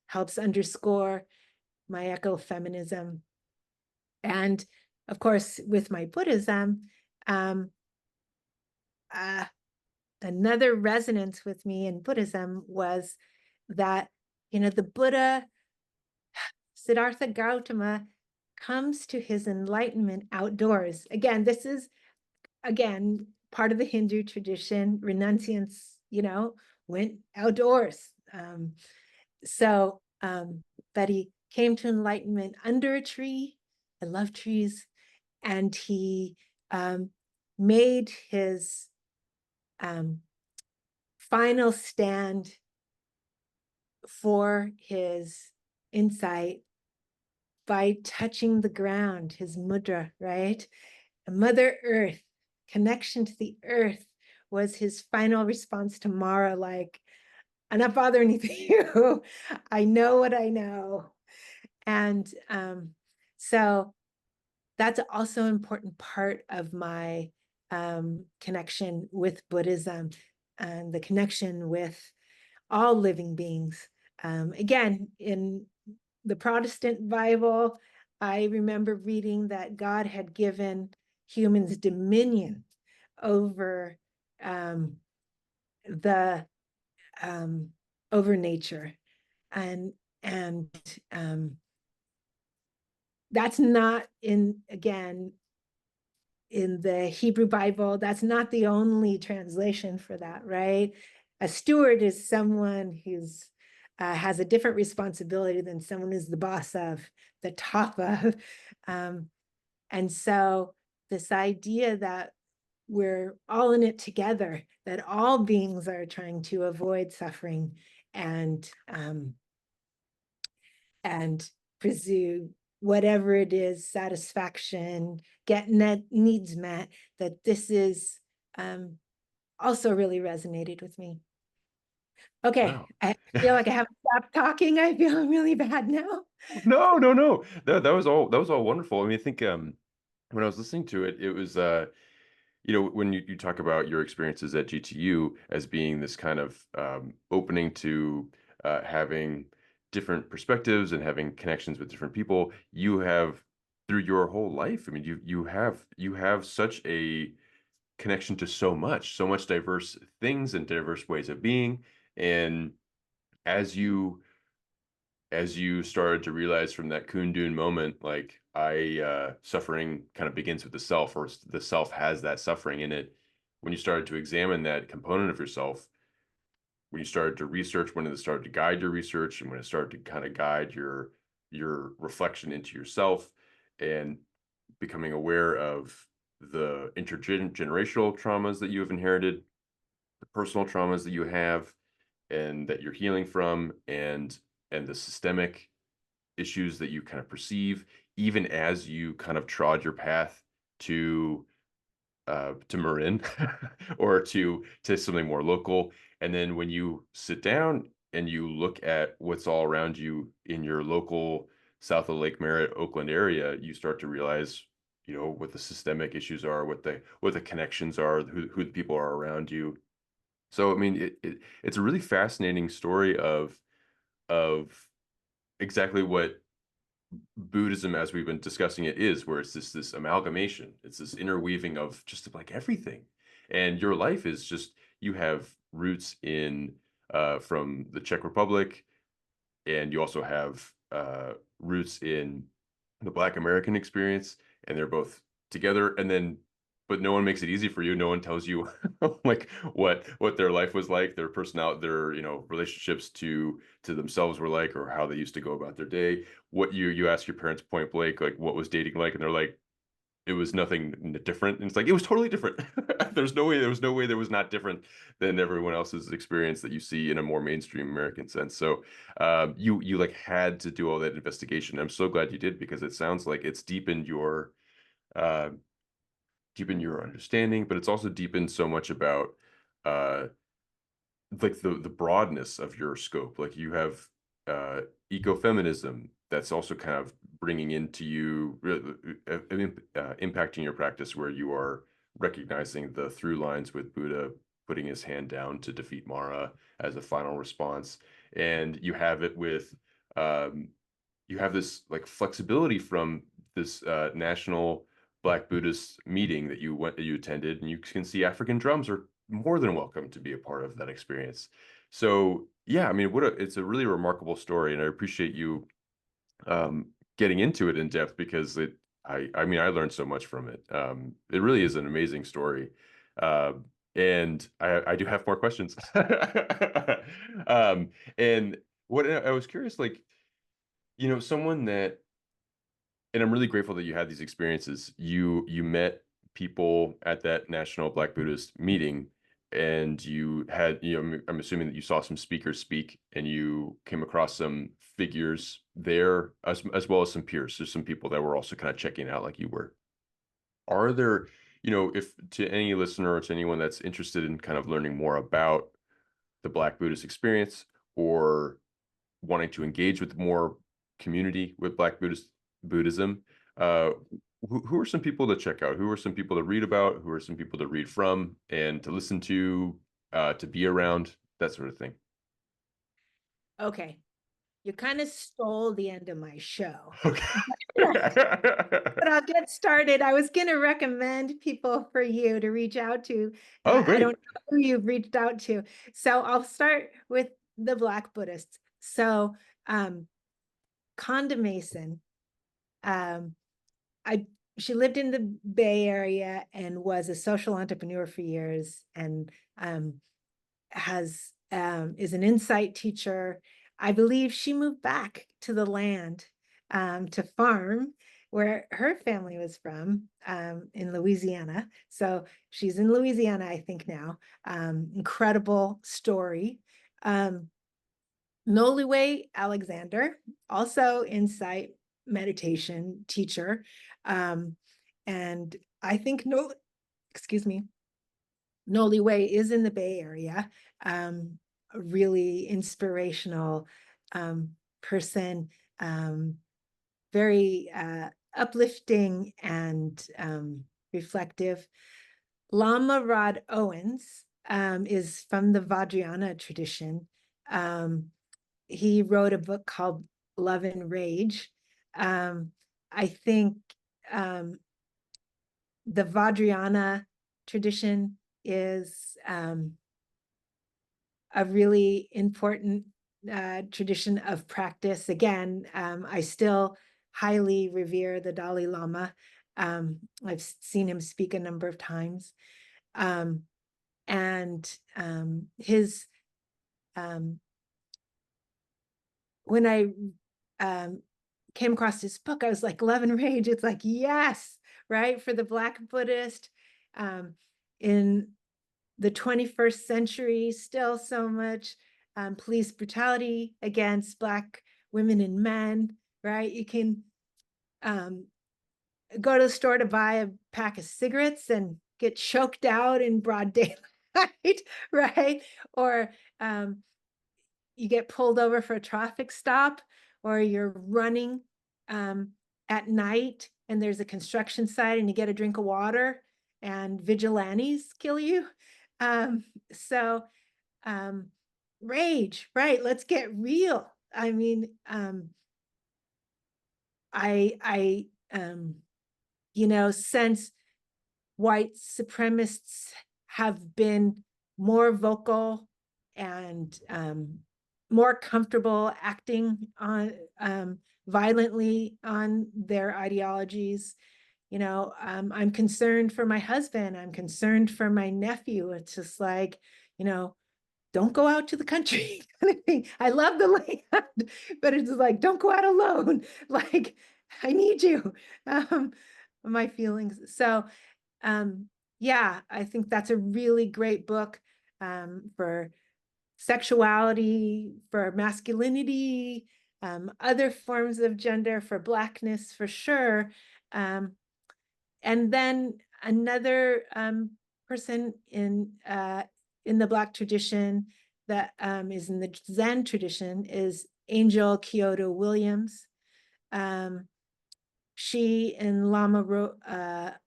helps underscore my ecofeminism. And of course, with my Buddhism, um, uh, another resonance with me in Buddhism was that, the Buddha, Siddhartha Gautama, comes to his enlightenment outdoors. Again, this is, part of the Hindu tradition. Renunciants, went outdoors. But he came to enlightenment under a tree. I love trees. And he made his final stand for his insight by touching the ground, his mudra, right? Mother Earth, connection to the earth was his final response to Mara, like, I'm not bothering with you. I know what I know. And so that's also an important part of my connection with Buddhism, and the connection with all living beings. Again, in the Protestant Bible, I remember reading that God had given humans dominion over the over nature, and and that's not in the Hebrew Bible. That's not the only translation for that, right? A steward is someone who's has a different responsibility than someone who's the boss of, the top of. And so this idea that we're all in it together, that all beings are trying to avoid suffering and pursue whatever it is, satisfaction, get needs met, that this is also really resonated with me. Okay, Wow. I feel like I haven't stopped talking. I feel really bad now. No, no, no. That was all wonderful. I mean, I think when I was listening to it, it was when you talk about your experiences at GTU as being this kind of opening to having different perspectives and having connections with different people, you have through your whole life. I mean, you have such a connection to so much diverse things and diverse ways of being. And as you started to realize from that Kundun moment, like suffering kind of begins with the self, or the self has that suffering in it. When you started to examine that component of yourself, when you started to research, when it started to guide your research, and when it started to kind of guide your reflection into yourself, and becoming aware of the intergenerational traumas that you have inherited, the personal traumas that you have, and that you're healing from, and the systemic issues that you kind of perceive, even as you kind of trod your path to Marin or to something more local. And then when you sit down and you look at what's all around you in your local south of Lake Merritt, Oakland area, you start to realize, what the systemic issues are, what the connections are, who the people are around you. So I mean, it's a really fascinating story of exactly what Buddhism, as we've been discussing it, is, where it's this amalgamation. It's this interweaving of just like everything. And your life is just, you have roots in from the Czech Republic, and you also have roots in the Black American experience, and they're both together. And then, but no one makes it easy for you. No one tells you like what their life was like, their personality, their relationships to themselves were like, or how they used to go about their day. What you ask your parents point blank, like, what was dating like, and they're like, it was nothing different. And it's like, it was totally different. There was no way there was not different than everyone else's experience that you see in a more mainstream American sense. So you like had to do all that investigation. I'm so glad you did, because it sounds like it's deepened uh deepen your understanding, but it's also deepened so much about uh, like the broadness of your scope. Like you have ecofeminism that's also kind of bringing into you impacting your practice, where you are recognizing the through lines with Buddha putting his hand down to defeat Mara as a final response, and you have it with um, you have this like flexibility from this National Black Buddhist Meeting that you attended, and you can see African drums are more than welcome to be a part of that experience. So yeah, I mean, it's a really remarkable story, and I appreciate you getting into it in depth, because I mean, I learned so much from it. It really is an amazing story. Uh, and I do have more questions. um, and what I was curious, like, someone that, and I'm really grateful that you had these experiences. You met people at that National Black Buddhist Meeting, and you had, I'm assuming that you saw some speakers speak, and you came across some figures there, as well as some peers. There's some people that were also kind of checking out like you were. Are there, if to any listener or to anyone that's interested in kind of learning more about the Black Buddhist experience, or wanting to engage with more community with Black Buddhism, uh, who are some people to check out? Who are some people to read about? Who are some people to read from and to listen to be around, that sort of thing? Okay, you kind of stole the end of my show. Okay. But I'll get started. I was going to recommend people for you to reach out to. Oh, I don't great. know who you've reached out to. So I'll start with the Black Buddhists. So Conda Mason, um, I she lived in the Bay Area and was a social entrepreneur for years, and has is an insight teacher. I believe she moved back to the land to farm where her family was from, in Louisiana. So she's in Louisiana, I think now. Incredible story. Noliwe Alexander, also insight meditation teacher. And I think excuse me, Noliwe is in the Bay Area. A really inspirational person, very uplifting and reflective. Lama Rod Owens is from the Vajrayana tradition. He wrote a book called Love and Rage. I think the Vajrayana tradition is a really important tradition of practice. Again, I still highly revere the Dalai Lama. I've seen him speak a number of times. And his, when I came across his book, I was like, Love and Rage. It's like, yes, right? For the Black Buddhist in the 21st century, still so much police brutality against Black women and men, right? You can go to the store to buy a pack of cigarettes and get choked out in broad daylight, right? Or you get pulled over for a traffic stop, or you're running at night and there's a construction site and you get a drink of water and vigilantes kill you. So rage, right? Let's get real. I mean, I since white supremacists have been more vocal and more comfortable acting on violently on their ideologies. I'm concerned for my husband. I'm concerned for my nephew. It's just like, don't go out to the country. I love the land, but it's like, don't go out alone. Like, I need you. My feelings. So, yeah, I think that's a really great book for sexuality, for masculinity, other forms of gender, for Blackness, for sure. And then another person in the Black tradition that is in the Zen tradition is Angel Kyoto Williams. She and Lama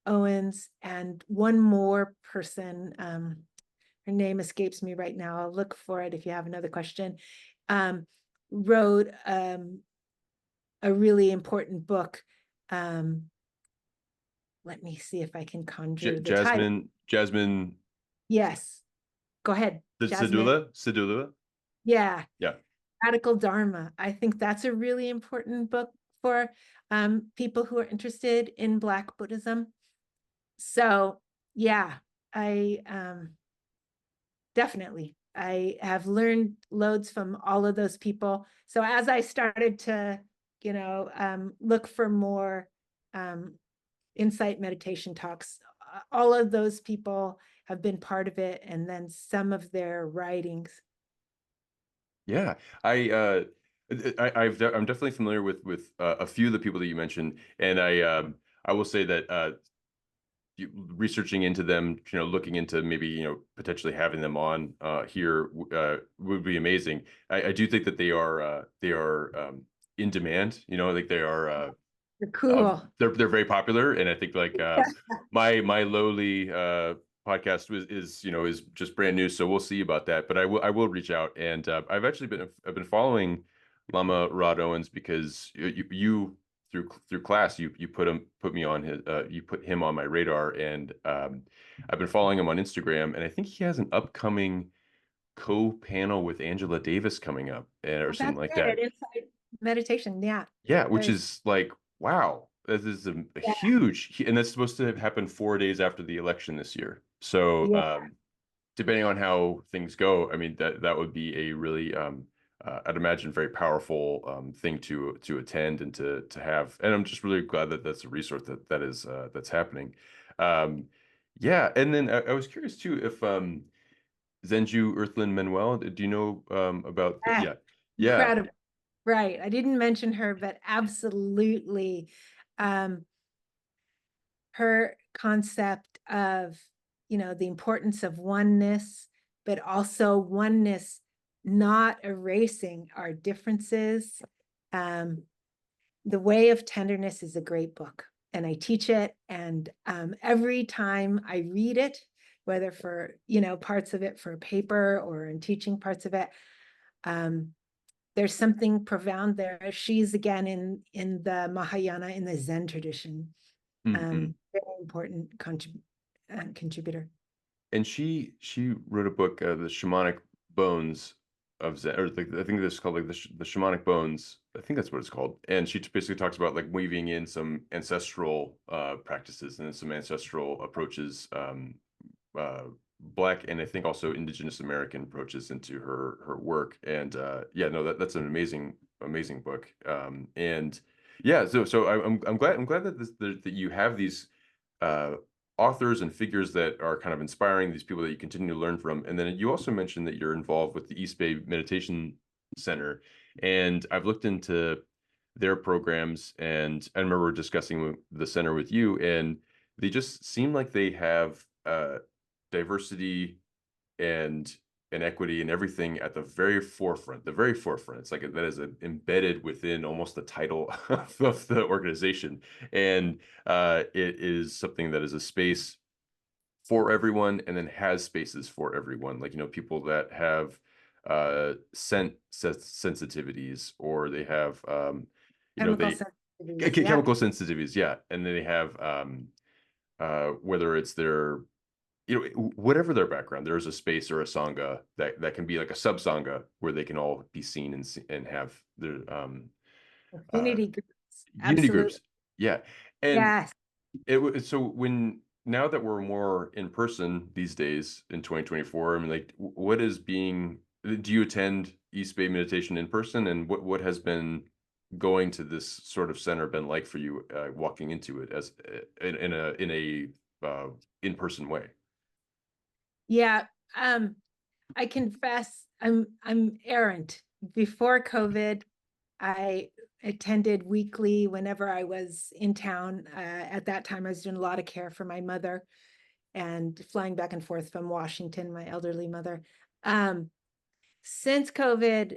Owens, and one more person, her name escapes me right now. I'll look for it if you have another question, wrote a really important book. Let me see if I can conjure the title. Jasmine Yes, go ahead, Jasmine. Sedula. Yeah, Yeah. Radical Dharma. I think that's a really important book for people who are interested in Black Buddhism. So yeah, I definitely, I have learned loads from all of those people. So as I started to, look for more insight meditation talks, all of those people have been part of it, and then some of their writings. Yeah, I'm definitely familiar with a few of the people that you mentioned, and I will say that researching into them, looking into maybe potentially having them on here would be amazing. I do think that they are in demand. Like they are. They're cool. They're very popular, and I think like my lowly podcast is just brand new, so we'll see about that. But I will reach out, and I've been following Lama Rod Owens because you through class you put me on you put him on my radar, and I've been following him on Instagram, and I think he has an upcoming co-panel with Angela Davis coming up, or something That's like it. that. Insight meditation. Yeah. Yeah, which is like, wow, this is a Yeah. huge, and that's supposed to have happened 4 days after the election this year. So, Yeah. depending on how things go, I mean, that would be a really, I'd imagine, very powerful thing to attend and to have. And I'm just really glad that that's a resource that's happening. Um, yeah, and then I was curious too if Zenju Earthlyn Manuel, do you know about Ah, yeah, yeah. incredible. Right. I didn't mention her, but absolutely. Um, her concept of, the importance of oneness, but also oneness not erasing our differences. The Way of Tenderness is a great book, and I teach it. And every time I read it, whether for, parts of it for a paper or in teaching parts of it, there's something profound there. She's again in the Mahayana, in the Zen tradition. Mhm. Very important contributor. And she wrote a book, The Shamanic Bones of Zen, or I think this is called like the Shamanic Bones. I think that's what it's called. And she basically talks about like weaving in some ancestral practices and some ancestral approaches, uh, Black and I think also Indigenous American approaches into her work. And yeah, no, that's an amazing book. And yeah, so I'm glad that that you have these uh, authors and figures that are kind of inspiring, these people that you continue to learn from. And then you also mentioned that you're involved with the East Bay Meditation Center, and I've looked into their programs, and I remember discussing the center with you, and they just seem like they have diversity and equity and everything at the very forefront. The very forefront. It's like that is embedded within almost the title of the organization, and it is something that is a space for everyone, and then has spaces for everyone. Like people that have sensitivities, or they have Chemical they sensitivities. Yeah. chemical sensitivities, yeah, and then they have whether it's their whatever their background, there's a space or a sangha that can be like a sub sangha where they can all be seen and have their uh, Affinity groups. unity Absolutely. groups. Yeah, and Yes. so when now that we're more in person these days in 2024, I mean, like, what is being? Do you attend East Bay Meditation in person, and what has been going to this sort of center been like for you, walking into it as in a in-person way? Yeah. I confess I'm errant. Before COVID, I attended weekly whenever I was in town. At that time, I was doing a lot of care for my mother and flying back and forth from Washington, my elderly mother. Since COVID,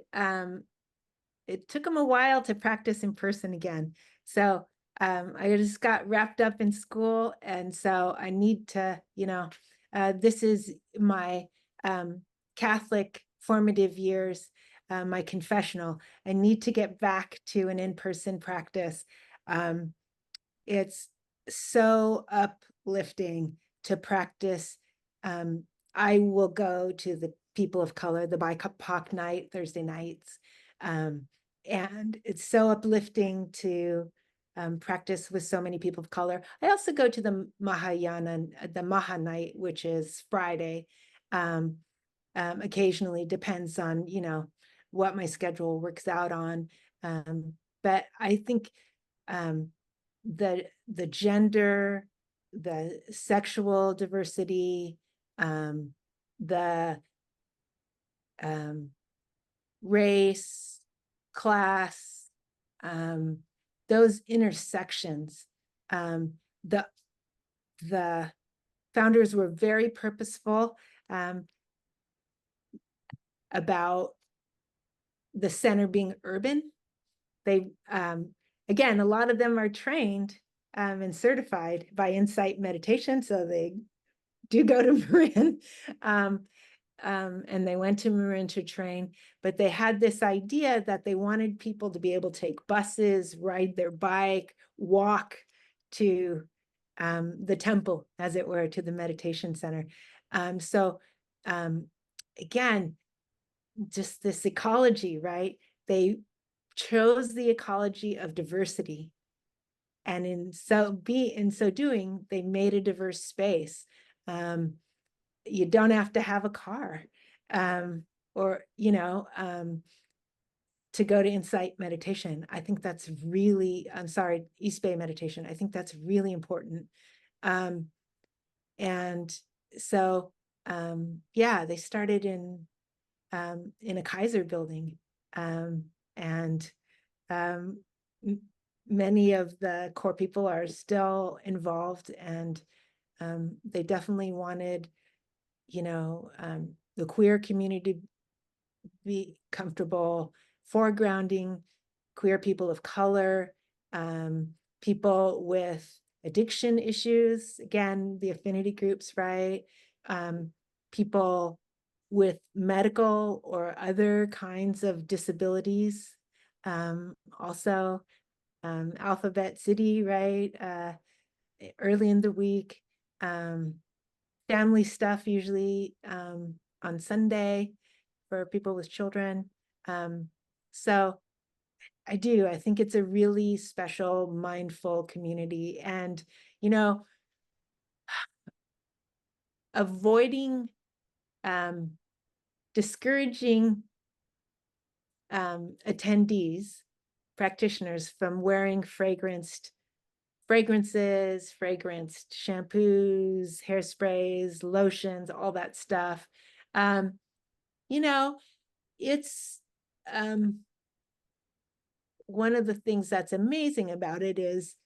it took them a while to practice in person again. So I just got wrapped up in school. And so I need to, this is my Catholic formative years, my confessional. I need to get back to an in-person practice. It's so uplifting to practice. I will go to the people of color, the BIPOC night, Thursday nights. And it's so uplifting to practice with so many people of color. I also go to the Mahayana, the Maha night, which is Friday. Occasionally, depends on, what my schedule works out on. But I think the gender, the sexual diversity, the race, class, those intersections. The founders were very purposeful about the center being urban. They, again, a lot of them are trained and certified by Insight Meditation, so they do go to Marin. And they went to Marin to train, but they had this idea that they wanted people to be able to take buses, ride their bike, walk to the temple, as it were, to the meditation center. So again, just this ecology, right? They chose the ecology of diversity. And in so doing, they made a diverse space. You don't have to have a car or, to go to Insight Meditation. I think that's really, East Bay Meditation. I think that's really important. And so, yeah, they started in a Kaiser building. And many of the core people are still involved, and they definitely wanted, the queer community to be comfortable, foregrounding queer people of color, people with addiction issues, again, the affinity groups, right? People with medical or other kinds of disabilities. Also, Alphabet City, right? Early in the week, family stuff usually on Sunday for people with children. So I think it's a really special, mindful community. And, avoiding discouraging attendees, practitioners, from wearing fragrances, fragranced shampoos, hairsprays, lotions, all that stuff. It's one of the things that's amazing about it is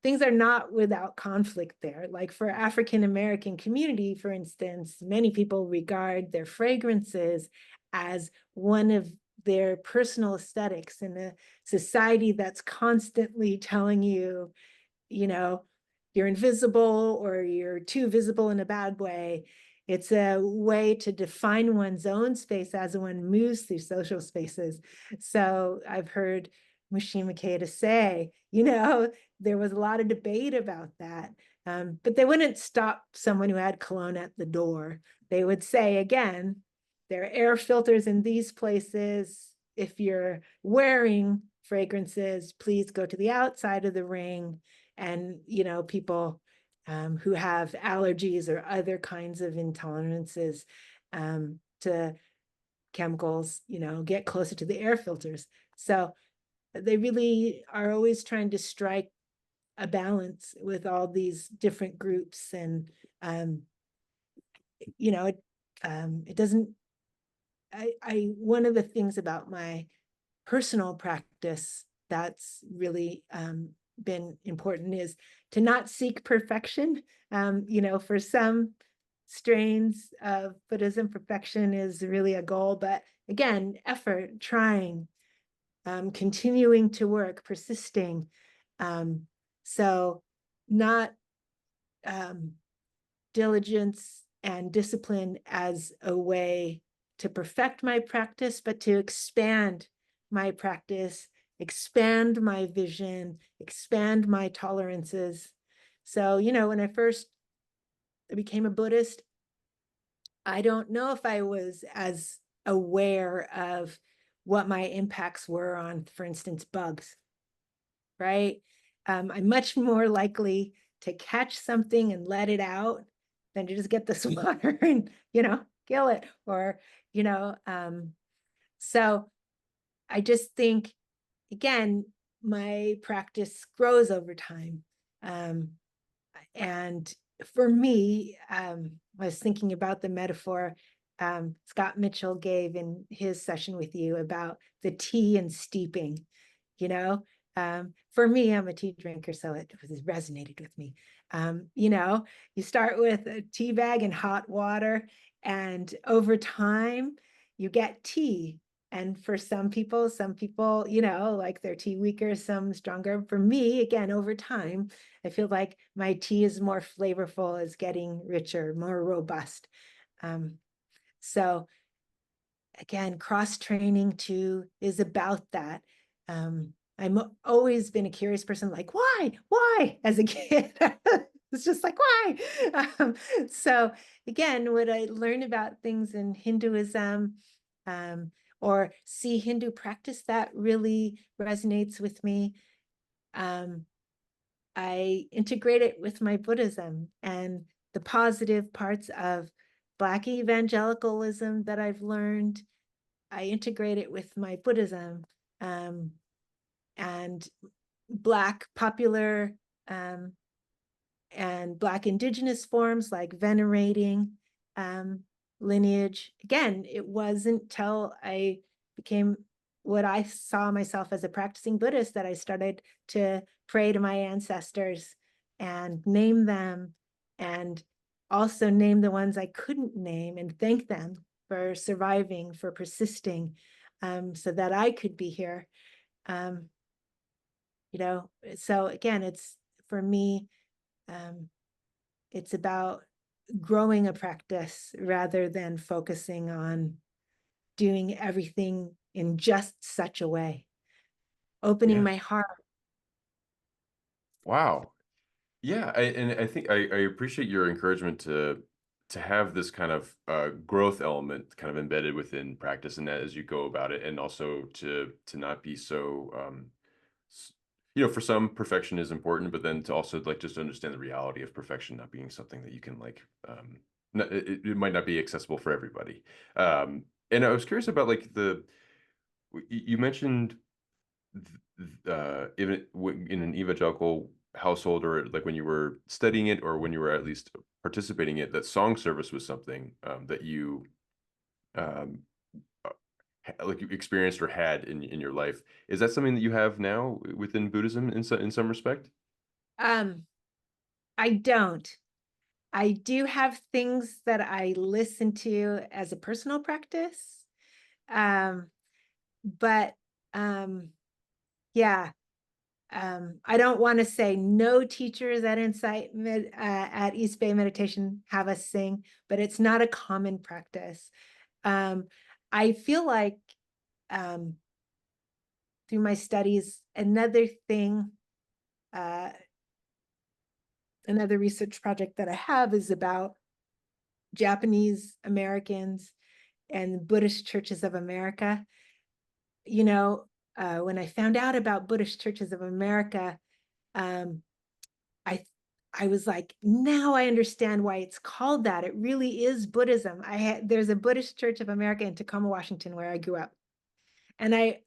things are not without conflict there. Like for African American community, for instance, many people regard their fragrances as one of their personal aesthetics in a society that's constantly telling you, you're invisible or you're too visible in a bad way. It's a way to define one's own space as one moves through social spaces. So I've heard Mushima Makeda say, there was a lot of debate about that. But they wouldn't stop someone who had cologne at the door. They would say, again, there are air filters in these places. If you're wearing fragrances, please go to the outside of the ring. And, people who have allergies or other kinds of intolerances to chemicals, get closer to the air filters. So they really are always trying to strike a balance with all these different groups. And, it doesn't, one of the things about my personal practice that's really been important is to not seek perfection. For some strains of Buddhism, perfection is really a goal, but again, effort, trying, continuing to work, persisting. So not diligence and discipline as a way to perfect my practice, but to expand my practice, expand my vision, expand my tolerances. So, when I first became a Buddhist, I don't know if I was as aware of what my impacts were on, for instance, bugs, right? I'm much more likely to catch something and let it out than to just get this water and, kill it. Or, so I just think, again, my practice grows over time. And for me, I was thinking about the metaphor Scott Mitchell gave in his session with you about the tea and steeping. For me, I'm a tea drinker, so it resonated with me. You start with a tea bag and hot water, and over time, you get tea. And for some people, like their tea weaker, some stronger. For me, again, over time, I feel like my tea is more flavorful, is getting richer, more robust. So again, cross training too is about that. I've always been a curious person, like, why? As a kid, it's just like, why? So again, would I learn about things in Hinduism, or see Hindu practice that really resonates with me? I integrate it with my Buddhism and the positive parts of Black evangelicalism that I've learned. I integrate it with my Buddhism, and Black popular and Black indigenous forms like venerating lineage. Again, it wasn't till I became what I saw myself as a practicing Buddhist that I started to pray to my ancestors and name them, and also name the ones I couldn't name and thank them for surviving, for persisting, so that I could be here. So again, it's for me, it's about growing a practice rather than focusing on doing everything in just such a way, opening Yeah. my heart. Wow. Yeah, and I think I appreciate your encouragement to have this kind of growth element kind of embedded within practice and that as you go about it, and also to not be so for some perfection is important, but then to also like just understand the reality of perfection not being something that you can like it might not be accessible for everybody. And I was curious about like you mentioned in an evangelical household, or like when you were studying it or when you were at least participating in it, that song service was something that you um, like you experienced or had in your life. Is that something that you have now within Buddhism in some respect? Um, I don't. I do have things that I listen to as a personal practice. Um, but yeah, I don't want to say no teachers at at East Bay Meditation have us sing, but it's not a common practice. I feel like um, through my studies, uh, another research project that I have is about Japanese Americans and Buddhist churches of America. When I found out about Buddhist churches of America, um, I I was like, now I understand why it's called that. It really is Buddhism. There's a Buddhist Church of America in Tacoma, Washington, where I grew up, and I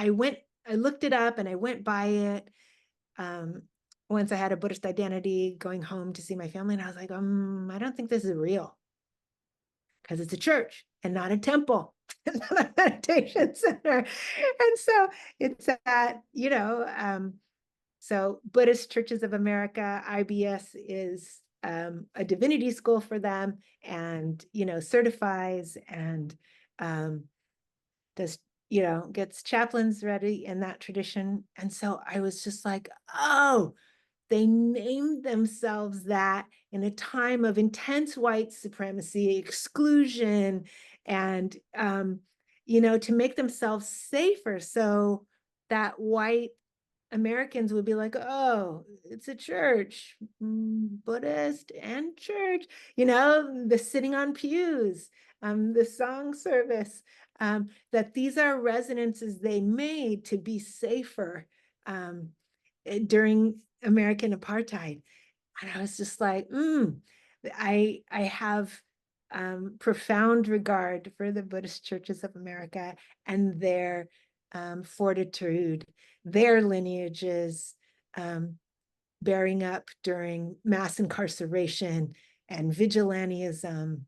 looked it up and I went by it. Once I had a Buddhist identity, going home to see my family, and I was like, I don't think this is real, because it's a church and not a temple. another meditation center. And so it's that, so Buddhist Churches of America, IBS is a divinity school for them, and certifies and does gets chaplains ready in that tradition. And so I was just like, oh, they named themselves that in a time of intense white supremacy, exclusion, and to make themselves safer, so that white Americans would be like, oh, it's a church, Buddhist and church, the sitting on pews, the song service, that these are residences they made to be safer during American apartheid. And I was just like, I have profound regard for the Buddhist Churches of America and their fortitude, their lineages, bearing up during mass incarceration and vigilantism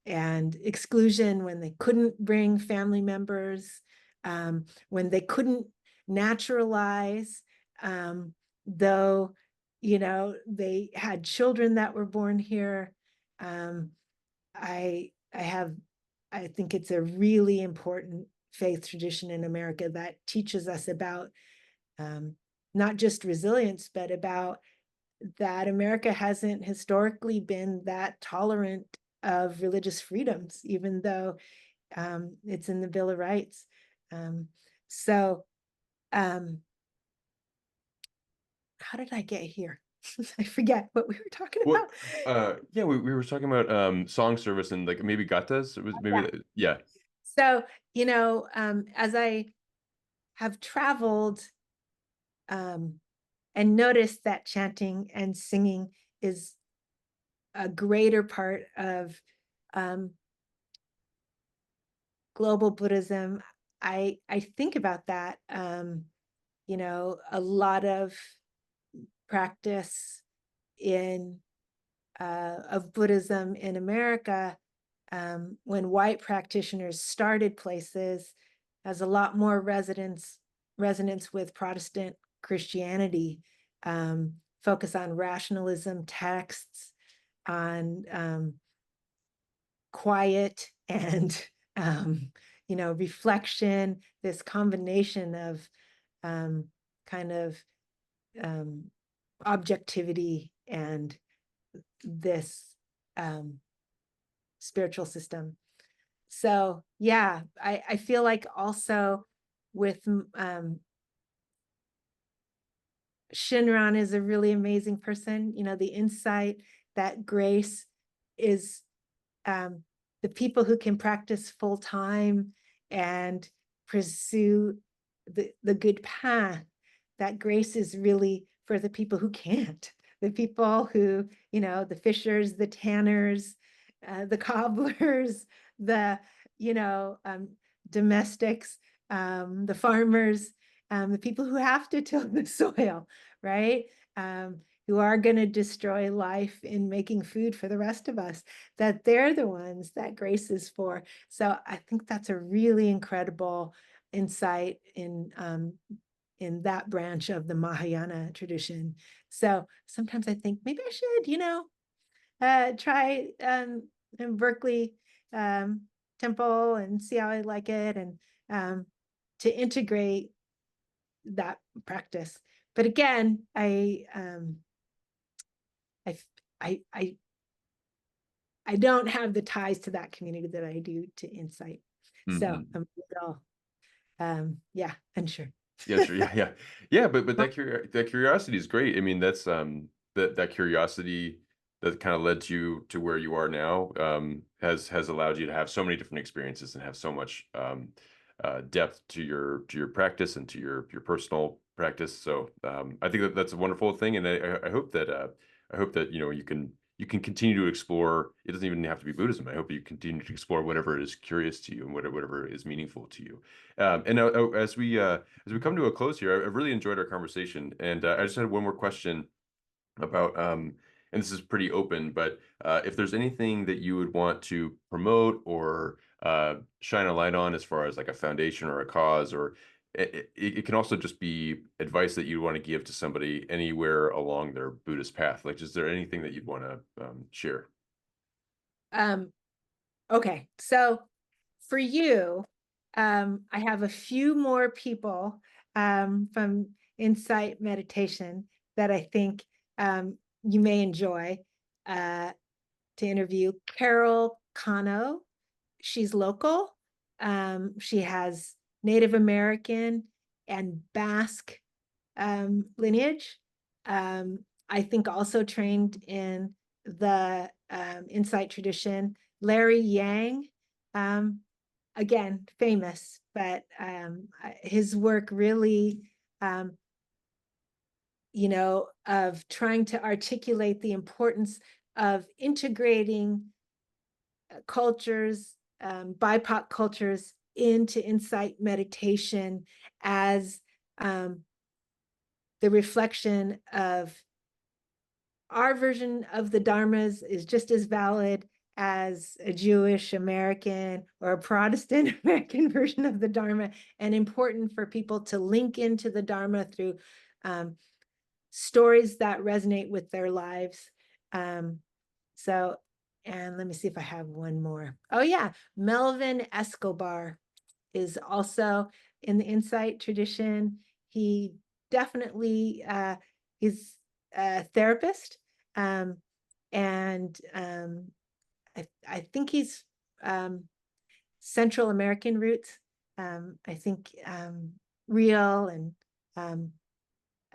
and exclusion when they couldn't bring family members, when they couldn't naturalize, though they had children that were born here. I think it's a really important faith tradition in America that teaches us about not just resilience, but about that America hasn't historically been that tolerant of religious freedoms, even though it's in the Bill of Rights. So how did I get here? I forget what we were talking Well, about. yeah, we were talking about song service and like maybe gatas. It was maybe Yeah. yeah. So, as I have traveled and noticed that chanting and singing is a greater part of global Buddhism, I think about that. A lot of practice in of Buddhism in America, when white practitioners started places, has a lot more resonance with Protestant Christianity, focus on rationalism texts, on quiet and reflection, this combination of kind of objectivity and this spiritual system. So yeah, I feel like also with Shinran is a really amazing person. The insight, that grace is the people who can practice full time and pursue the good path. That grace is really for the people who can't, the people who, the fishers, the tanners, the cobblers, the, domestics, the farmers, the people who have to till the soil, right? Who are going to destroy life in making food for the rest of us, that they're the ones that grace is for. So I think that's a really incredible insight in that branch of the Mahayana tradition. So sometimes I think maybe I should, try in Berkeley temple and see how I like it, and to integrate that practice. But again, I don't have the ties to that community that I do to Insight. So Mm-hmm. I'm a little, yeah, unsure. Yeah, sure. Yeah. But that curiosity is great. I mean, that's that curiosity that kind of led you to where you are now, has allowed you to have so many different experiences and have so much depth to your practice and to your personal practice. So I think that that's a wonderful thing, and I hope that you can continue to explore. It doesn't even have to be Buddhism. I hope you continue to explore whatever is curious to you and whatever is meaningful to you. And now, as we come to a close here, I've really enjoyed our conversation, and I just had one more question about, and this is pretty open, but if there's anything that you would want to promote or shine a light on as far as like a foundation or a cause, or it can also just be advice that you want to give to somebody anywhere along their Buddhist path. Like, is there anything that you'd want to share? Um, okay, so for you, I have a few more people from Insight Meditation that I think you may enjoy to interview. Carol Cano, she's local. She has Native American and Basque lineage. I think also trained in the Insight tradition. Larry Yang, again, famous, but his work really, of trying to articulate the importance of integrating cultures, BIPOC cultures into Insight meditation as the reflection of our version of the Dharmas is just as valid as a Jewish American or a Protestant American version of the Dharma, and important for people to link into the Dharma through stories that resonate with their lives. So, and let me see if I have one more. Oh yeah, Melvin Escobar is also in the Insight tradition. He definitely he's a therapist, and I think he's Central American roots. I think real and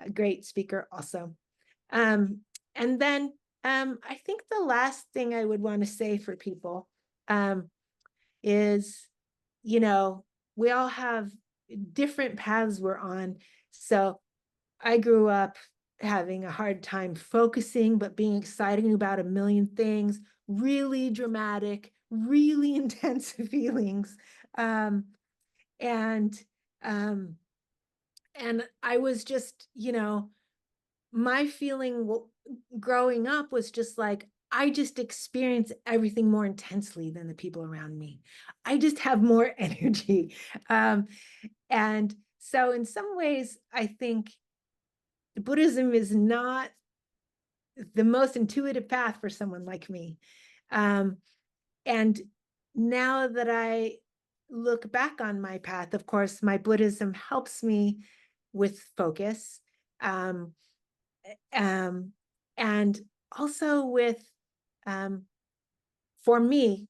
a great speaker also. And then I think the last thing I would want to say for people is, we all have different paths we're on. So I grew up having a hard time focusing, but being excited about a million things, really dramatic, really intense feelings. And um, and I was just, my feeling growing up was just like, I just experience everything more intensely than the people around me. I just have more energy. And so in some ways, I think Buddhism is not the most intuitive path for someone like me. And now that I look back on my path, of course, my Buddhism helps me with focus. Um, and also with, for me,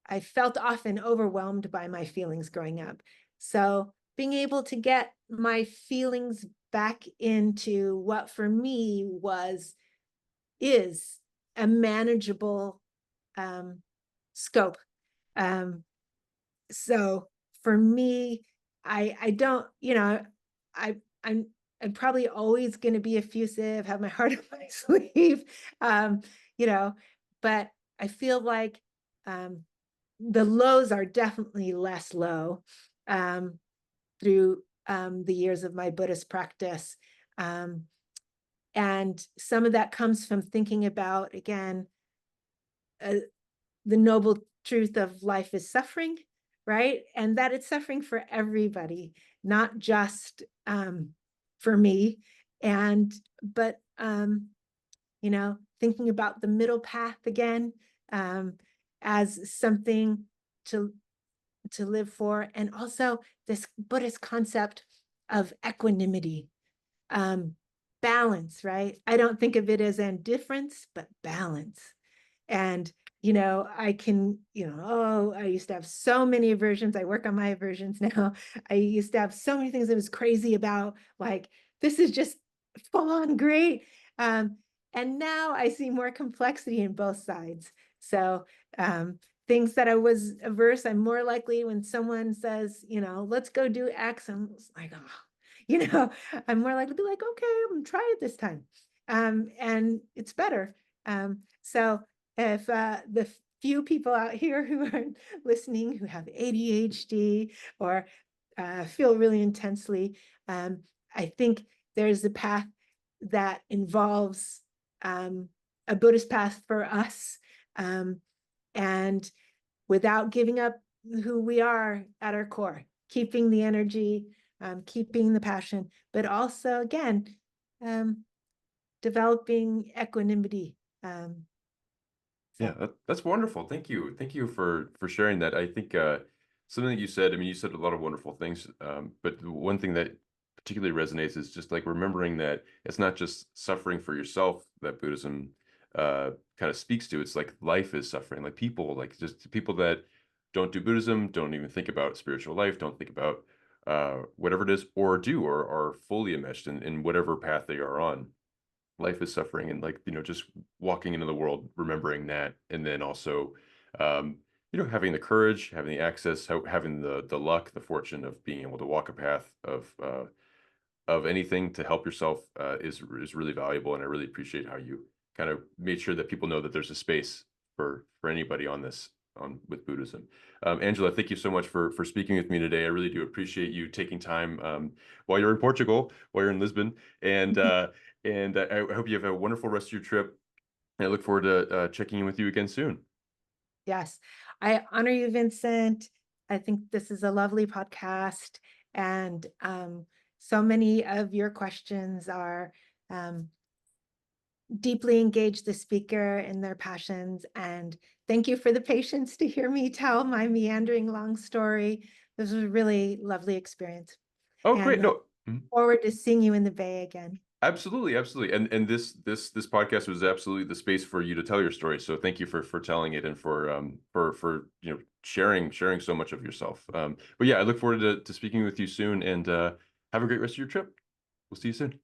I felt often overwhelmed by my feelings growing up. So being able to get my feelings back into what for me is a manageable scope. So for me, I don't, I'm probably always going to be effusive, have my heart on my sleeve, um, you know, but I feel like the lows are definitely less low through the years of my Buddhist practice. And some of that comes from thinking about, again, the noble truth of life is suffering, right? And that it's suffering for everybody, not just for me. But thinking about the middle path again as something to live for, and also this Buddhist concept of equanimity, balance, right? I don't think of it as indifference, but balance. And I can, I used to have so many aversions. I work on my aversions now. I used to have so many things I was crazy about, like, this is just fun, great. And now I see more complexity in both sides. So things that I was averse, I'm more likely when someone says, let's go do X, I'm like, oh, I'm more likely to be like, okay, I'm gonna try it this time. And it's better. So if the few people out here who are listening who have ADHD or feel really intensely, I think there's a path that involves a Buddhist path for us. And without giving up who we are at our core, keeping the energy, keeping the passion, but also, again, developing equanimity. Yeah, that's wonderful. Thank you. Thank you for sharing that. I think something that you said, I mean, you said a lot of wonderful things, but the one thing that particularly resonates is just like remembering that it's not just suffering for yourself that Buddhism kind of speaks to. It's like life is suffering. Like people, like just people that don't do Buddhism, don't even think about spiritual life, don't think about whatever it is, or do, or are fully enmeshed in whatever path they are on. Life is suffering, and like, just walking into the world remembering that, and then also um having the courage, having the access, having the luck, the fortune of being able to walk a path of anything to help yourself is really valuable. And I really appreciate how you kind of made sure that people know that there's a space for anybody on this, on with Buddhism. Angela, thank you so much for speaking with me today. I really do appreciate you taking time while you're in Portugal, while you're in Lisbon, and I hope you have a wonderful rest of your trip. And I look forward to checking in with you again soon. Yes, I honor you, Vincent. I think this is a lovely podcast, and so many of your questions are deeply engage the speaker in their passions. And thank you for the patience to hear me tell my meandering long story. This was a really lovely experience. Oh, great. And No. Mhm. forward to seeing you in the Bay again. Absolutely, absolutely. And this podcast was absolutely the space for you to tell your story. So thank you for telling it, and for sharing so much of yourself. But yeah, I look forward to speaking with you soon, and have a great rest of your trip. We'll see you soon.